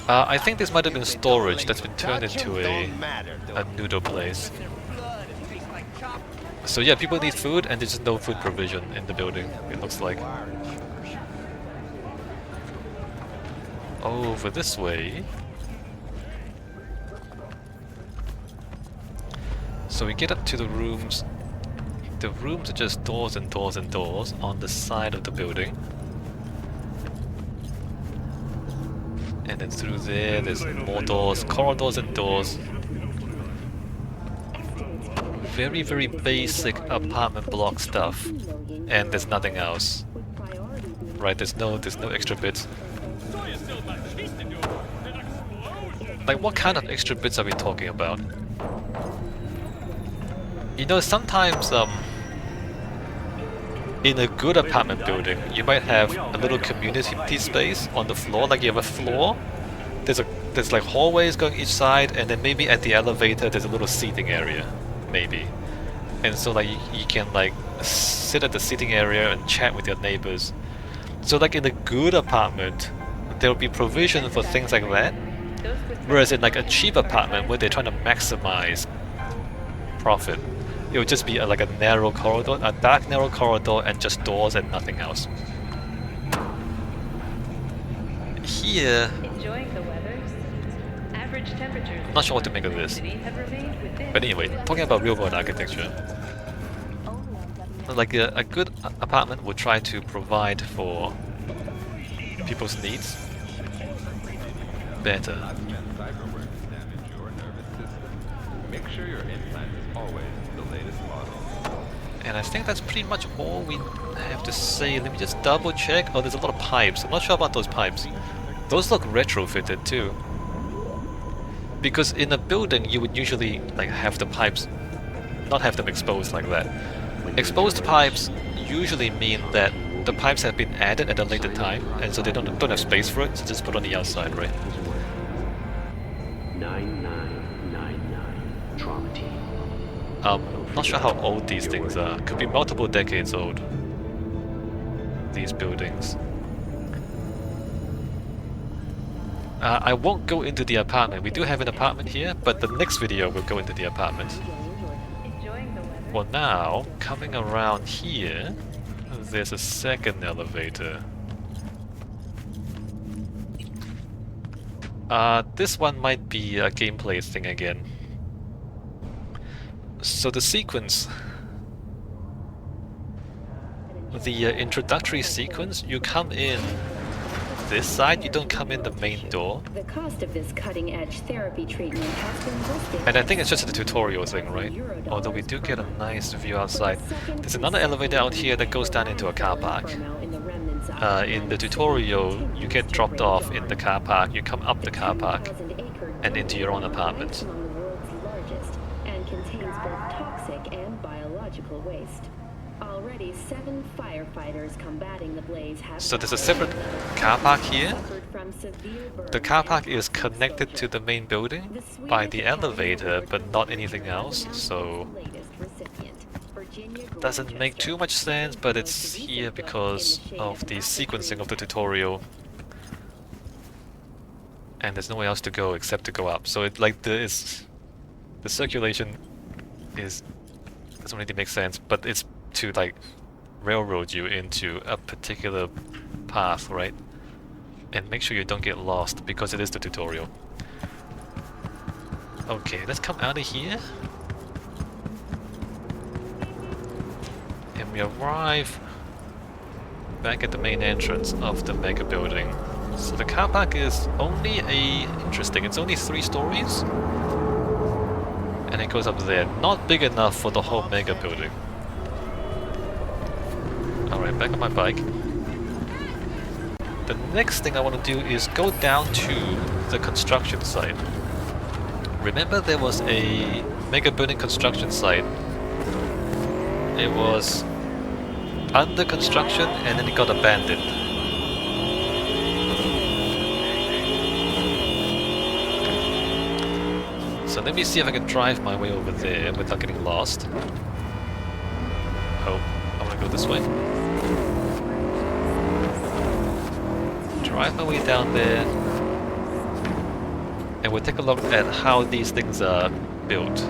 I think this might have been storage that's been turned into a noodle place. So yeah, people need food and there's just no food provision in the building, it looks like. Over this way. So we get up to the rooms. The rooms are just doors and doors and doors on the side of the building. And then through there, there's more doors, corridors and doors. Very, very basic apartment block stuff. And there's nothing else. Right, there's no extra bits. Like, what kind of extra bits are we talking about? You know, sometimes, in a good apartment building, you might have a little community space on the floor, like you have a floor. There's like hallways going each side, and then maybe at the elevator there's a little seating area, maybe. And so like you can like sit at the seating area and chat with your neighbors. So like in a good apartment, there will be provision for things like that. Whereas in like a cheap apartment where they're trying to maximize profit, it would just be like a narrow corridor, a dark narrow corridor, and just doors and nothing else. Here, Enjoying the weather. Average temperatures. I'm not sure what to make of this. But anyway, talking about real world architecture, like a good apartment would try to provide for people's needs better. Make sure your implant is always the latest model. And I think that's pretty much all we have to say. Let me just double check. Oh, there's a lot of pipes. I'm not sure about those pipes. Those look retrofitted too. Because in a building you would usually like have the pipes, not have them exposed like that. Exposed pipes usually mean that the pipes have been added at a later time, and so they don't have space for it, so just put on the outside, right? 9999 trauma team. Not sure how old these things are. Could be multiple decades old. These buildings. I won't go into the apartment. We do have an apartment here, but the next video will go into the apartment. Well, now, coming around here, there's a second elevator. This one might be a gameplay thing again. So the sequence, the introductory sequence, you come in this side, you don't come in the main door. The cost of this cutting-edge therapy treatment has been listed. And I think it's just a tutorial thing, right? Although we do get a nice view outside. There's another elevator out here that goes down into a car park. In the tutorial, you get dropped off in the car park, you come up the car park and into your own apartment. Already 7 firefighters combating the blaze have So there's a separate car park here. The car park is connected to the main building by the elevator, but not anything else, so doesn't make too much sense, but it's here because of the sequencing of the tutorial. And there's nowhere else to go except to go up. So it like the circulation doesn't really make sense, but it's to like railroad you into a particular path, right? And make sure you don't get lost because it is the tutorial. Okay, let's come out of here. And we arrive back at the main entrance of the mega building. So the car park is only interesting, it's only 3 stories. And it goes up there. Not big enough for the whole mega building. Alright, back on my bike. The next thing I want to do is go down to the construction site. Remember there was a Megabuilding construction site. It was under construction and then it got abandoned. So let me see if I can drive my way over there without getting lost. Oh, I want to go this way. Drive my way down there. And we'll take a look at how these things are built.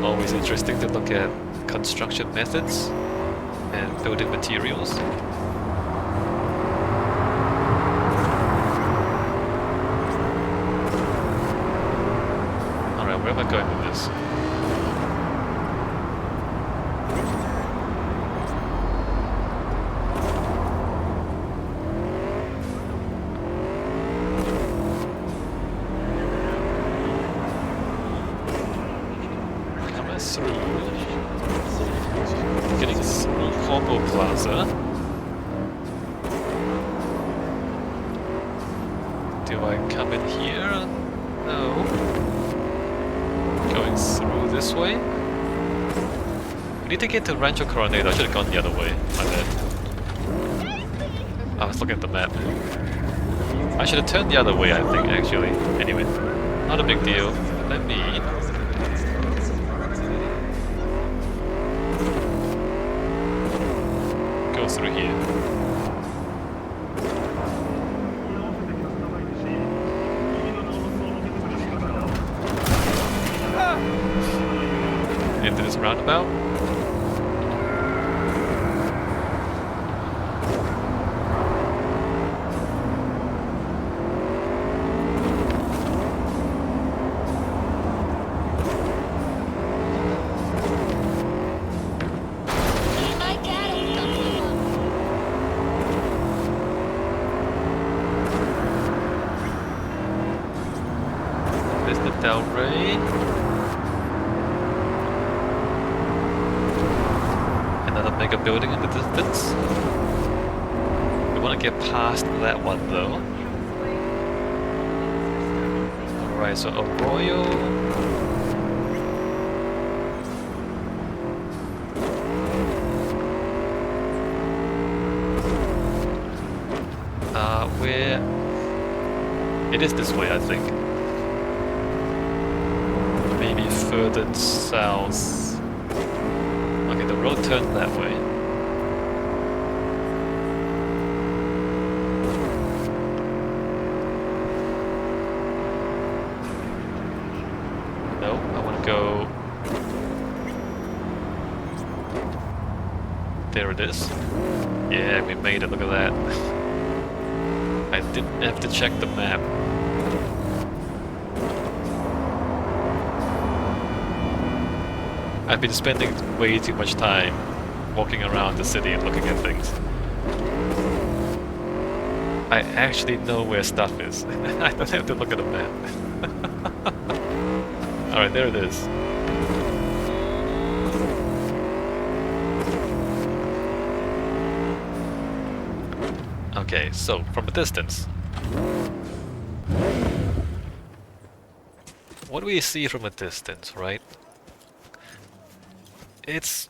Always interesting to look at construction methods and building materials. Alright, where am I going with this? Getting through Corpo Plaza. Do I come in here? No. Going through this way? We need to get to Rancho Coronado. I should have gone the other way. My bad. I was looking at the map. I should have turned the other way, I think, actually. Anyway, not a big deal. Let me... through here. Into this roundabout. Another Megabuilding in the distance. We want to get past that one though. Alright, so Arroyo. Where... It is this way, I think. Maybe further south. Okay, the road turned that way. No, I want to go... There it is. Yeah, we made it, look at that. I didn't have to check the map. I've been spending way too much time walking around the city and looking at things. I actually know where stuff is. I don't have to look at a map. Alright, there it is. Okay, so from a distance. What do we see from a distance, right? It's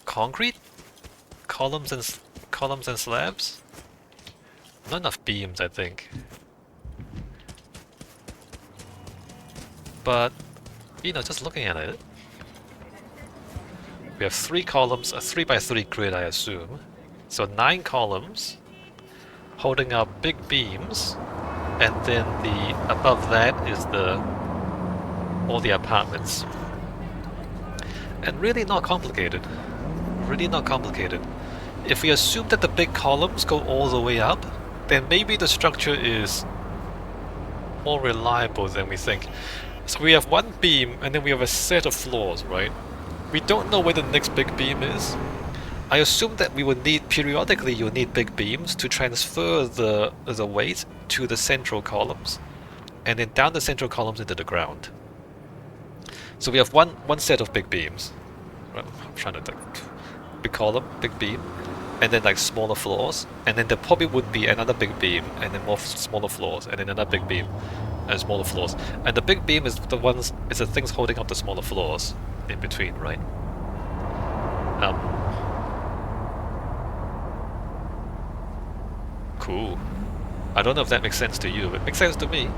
concrete, columns and slabs. Not enough beams, I think. But you know, just looking at it, we have 3 columns, a 3x3 grid, I assume. So 9 columns holding up big beams, and then the above that is all the apartments. And really not complicated. Really not complicated. If we assume that the big columns go all the way up, then maybe the structure is more reliable than we think. So we have one beam and then we have a set of floors, right? We don't know where the next big beam is. I assume that we would need, periodically you'll need big beams to transfer the weight to the central columns, and then down the central columns into the ground. So we have one set of big beams. I'm trying to think. Big column, big beam. and then like smaller floors, and then there probably would be another big beam, and then more smaller floors, and then another big beam, and smaller floors. And the big beam is the things holding up the smaller floors in between, right? Cool. I don't know if that makes sense to you, but it makes sense to me.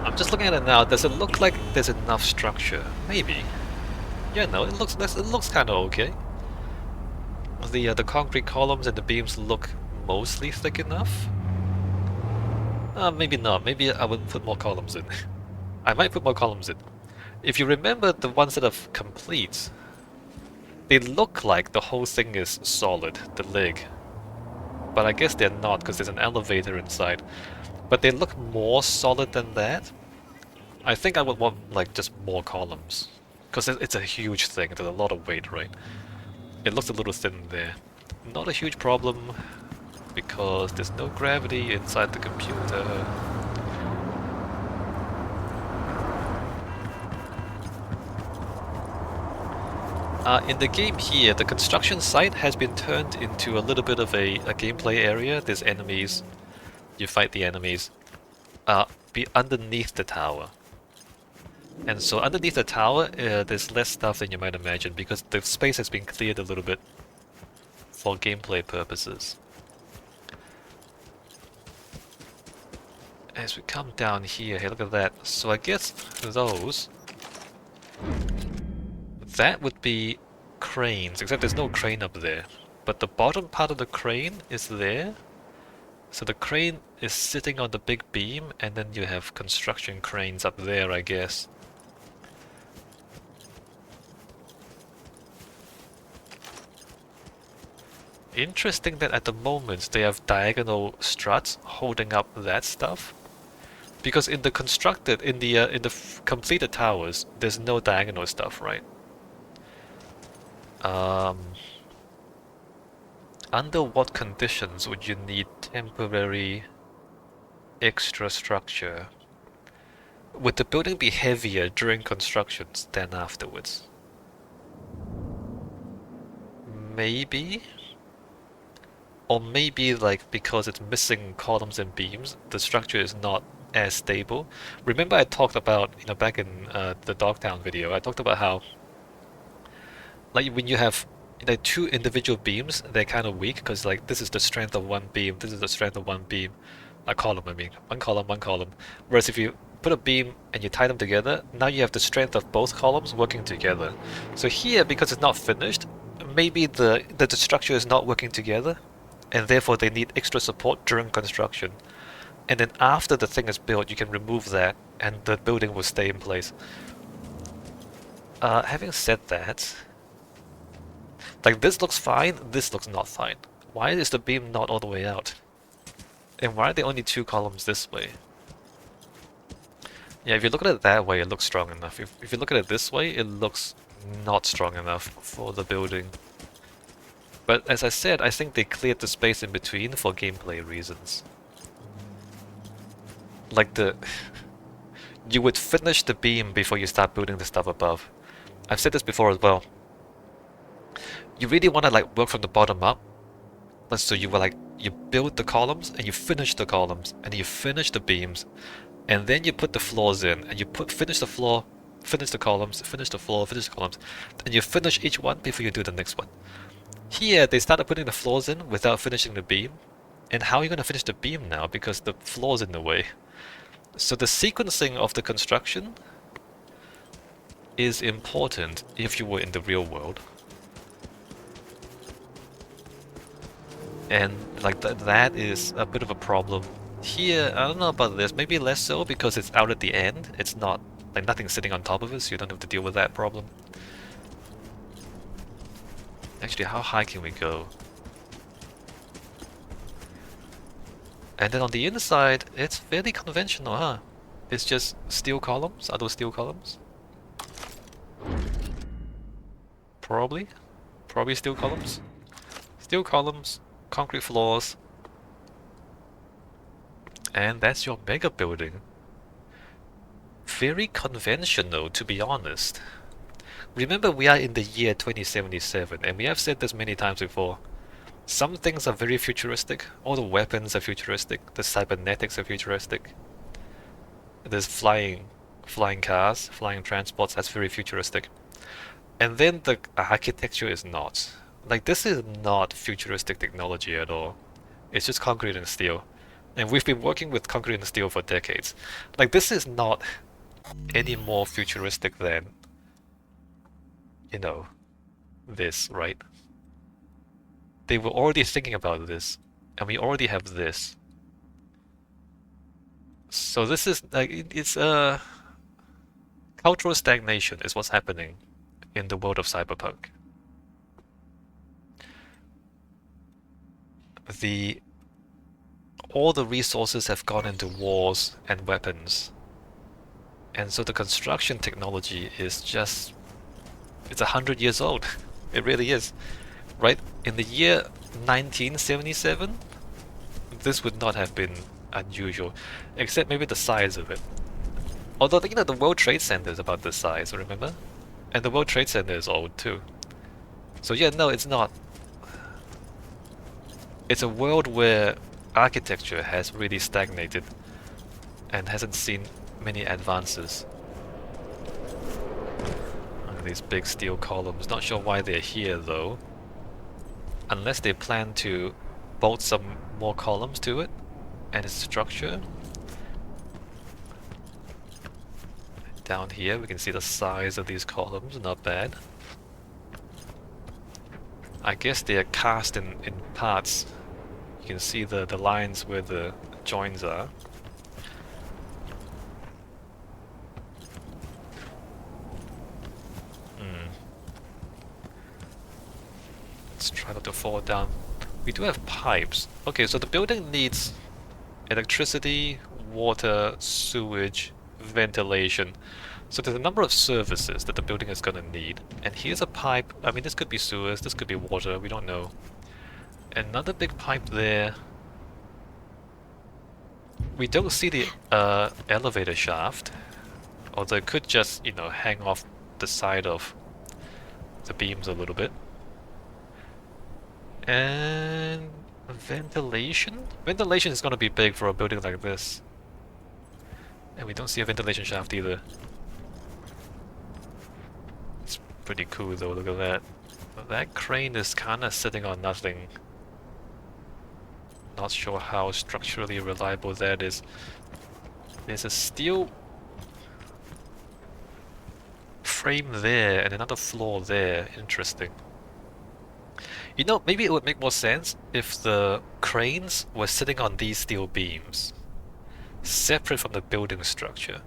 I'm just looking at it now. Does it look like there's enough structure? Maybe. Yeah, no, it looks kind of okay. The concrete columns and the beams look mostly thick enough. Maybe not. Maybe I would put more columns in. I might put more columns in. If you remember the ones that are complete, they look like the whole thing is solid, the leg. But I guess they're not because there's an elevator inside. But they look more solid than that. I think I would want like just more columns. Because it's a huge thing, there's a lot of weight, right? It looks a little thin there. Not a huge problem because there's no gravity inside the computer. In the game here, the construction site has been turned into a little bit of a gameplay area. There's enemies. You fight the enemies. Be underneath the tower. And so underneath the tower, there's less stuff than you might imagine because the space has been cleared a little bit for gameplay purposes. As we come down here, hey, look at that. So I guess those... that would be cranes, except there's no crane up there. But the bottom part of the crane is there. So the crane is sitting on the big beam, and then you have construction cranes up there, I guess. Interesting that at the moment they have diagonal struts holding up that stuff. Because in the completed towers, there's no diagonal stuff, right? Under what conditions would you need temporary extra structure? Would the building be heavier during constructions than afterwards? Maybe? Or maybe like because it's missing columns and beams, the structure is not as stable. Remember I talked about, back in the Dogtown video, I talked about how like when you have two individual beams, they're kind of weak because like this is the strength of one beam, this is the strength of one beam, a column I mean, one column. Whereas if you put a beam and you tie them together, now you have the strength of both columns working together. So here, because it's not finished, maybe the structure is not working together, and therefore they need extra support during construction. And then after the thing is built, you can remove that, and the building will stay in place. Having said that, like this looks fine, this looks not fine. Why is the beam not all the way out? And why are there only two columns this way? Yeah, if you look at it that way, it looks strong enough. If you look at it this way, it looks not strong enough for the building. But as I said, I think they cleared the space in between for gameplay reasons. Like you would finish the beam before you start building the stuff above. I've said this before as well. You really want to like work from the bottom up. So you build the columns and you finish the columns and you finish the beams, and then you put the floors in and you finish the floor, finish the columns, finish the floor, finish the columns, and you finish each one before you do the next one. Here they started putting the floors in without finishing the beam, and how are you going to finish the beam now because the floor's in the way? So the sequencing of the construction is important if you were in the real world. And like that is a bit of a problem. Here, I don't know about this, maybe less so because it's out at the end. It's not, like nothing's sitting on top of it, so you don't have to deal with that problem. Actually, how high can we go? And then on the inside, it's fairly conventional, huh? It's just steel columns. Are those steel columns? Probably. Probably steel columns. Steel columns, concrete floors. And that's your mega building. Very conventional, to be honest. Remember, we are in the year 2077, and we have said this many times before. Some things are very futuristic. All the weapons are futuristic. The cybernetics are futuristic. There's flying cars, flying transports. That's very futuristic. And then the architecture is not. Like, this is not futuristic technology at all. It's just concrete and steel. And we've been working with concrete and steel for decades. Like, this is not any more futuristic than, you know, this, right? They were already thinking about this, and we already have this. So this is like, it's a cultural stagnation is what's happening in the world of Cyberpunk. All the resources have gone into wars and weapons, and so the construction technology is just, it's 100 years old. It really is. Right? In the year 1977, this would not have been unusual, except maybe the size of it. Although, you know, the World Trade Center is about this size, remember? And the World Trade Center is old too. So yeah, no, it's not. It's a world where architecture has really stagnated and hasn't seen many advances. Look at these big steel columns. Not sure why they're here though. Unless they plan to bolt some more columns to it and its structure. Down here we can see the size of these columns, not bad. I guess they are cast in parts. You can see the lines where the joins are. Let's try not to fall down. We do have pipes. Okay, so the building needs electricity, water, sewage, ventilation. So there's a number of services that the building is going to need. And here's a pipe. I mean, this could be sewers, this could be water, we don't know. Another big pipe there. We don't see the elevator shaft. Although it could just, you know, hang off the side of the beams a little bit. And ventilation? Ventilation is going to be big for a building like this. And we don't see a ventilation shaft either. It's pretty cool though, look at that. That crane is kind of sitting on nothing. Not sure how structurally reliable that is. There's a steel frame there and another floor there. Interesting. You know, maybe it would make more sense if the cranes were sitting on these steel beams, separate from the building structure.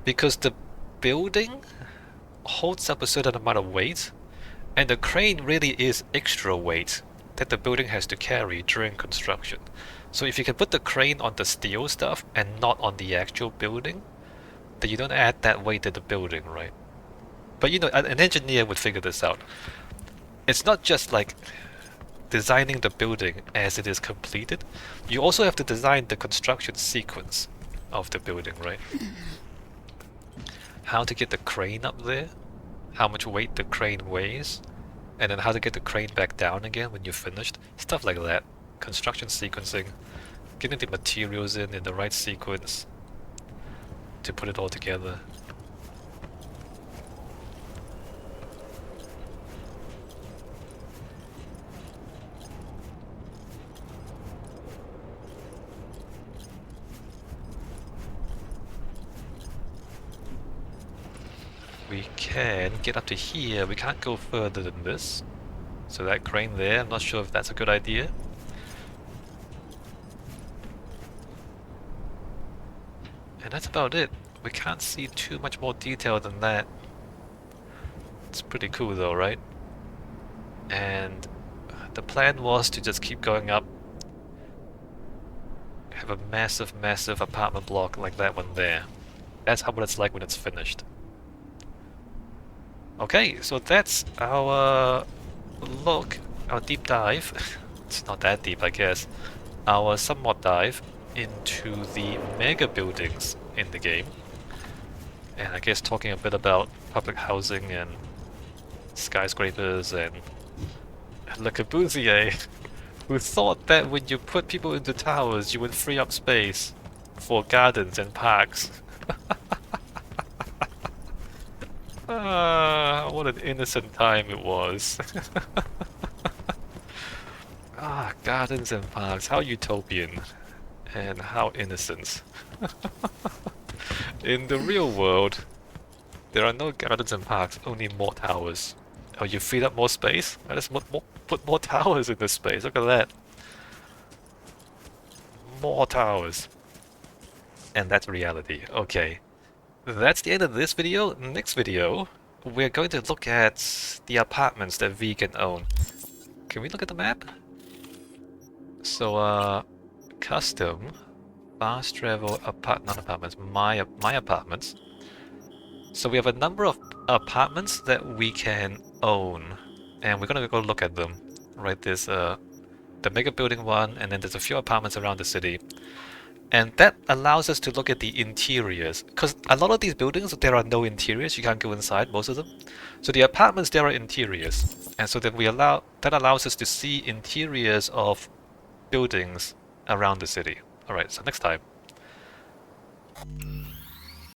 Because the building holds up a certain amount of weight, and the crane really is extra weight that the building has to carry during construction. So if you can put the crane on the steel stuff and not on the actual building, then you don't add that weight to the building, right? But you know, an engineer would figure this out. It's not just like designing the building as it is completed. You also have to design the construction sequence of the building, right? How to get the crane up there, how much weight the crane weighs, and then how to get the crane back down again when you're finished. Stuff like that. Construction sequencing, getting the materials in the right sequence to put it all together. We can get up to here, we can't go further than this. So that crane there, I'm not sure if that's a good idea. And that's about it. We can't see too much more detail than that. It's pretty cool though, right? And the plan was to just keep going up. Have a massive, massive apartment block like that one there. That's how what it's like when it's finished. Okay, so that's our look, our deep dive. It's not that deep, I guess. Our somewhat dive into the mega buildings in the game. And I guess talking a bit about public housing and skyscrapers and Le Corbusier, who thought that when you put people into towers, you would free up space for gardens and parks. Ah, what an innocent time it was. Ah, gardens and parks, how utopian and how innocent. In the real world, there are no gardens and parks, only more towers. Oh, you freed up more space? Let's put more towers in this space, look at that. More towers. And that's reality, okay. That's the end of this video. Next video, we're going to look at the apartments that V can own. Can we look at the map? So, custom, fast travel, not apartments, my apartments. So we have a number of apartments that we can own, and we're gonna go look at them. Right, there's the Megabuilding one, and then there's a few apartments around the city. And that allows us to look at the interiors, because a lot of these buildings, there are no interiors, you can't go inside, most of them. So the apartments, there are interiors. And so then that allows us to see interiors of buildings around the city. Alright, so next time.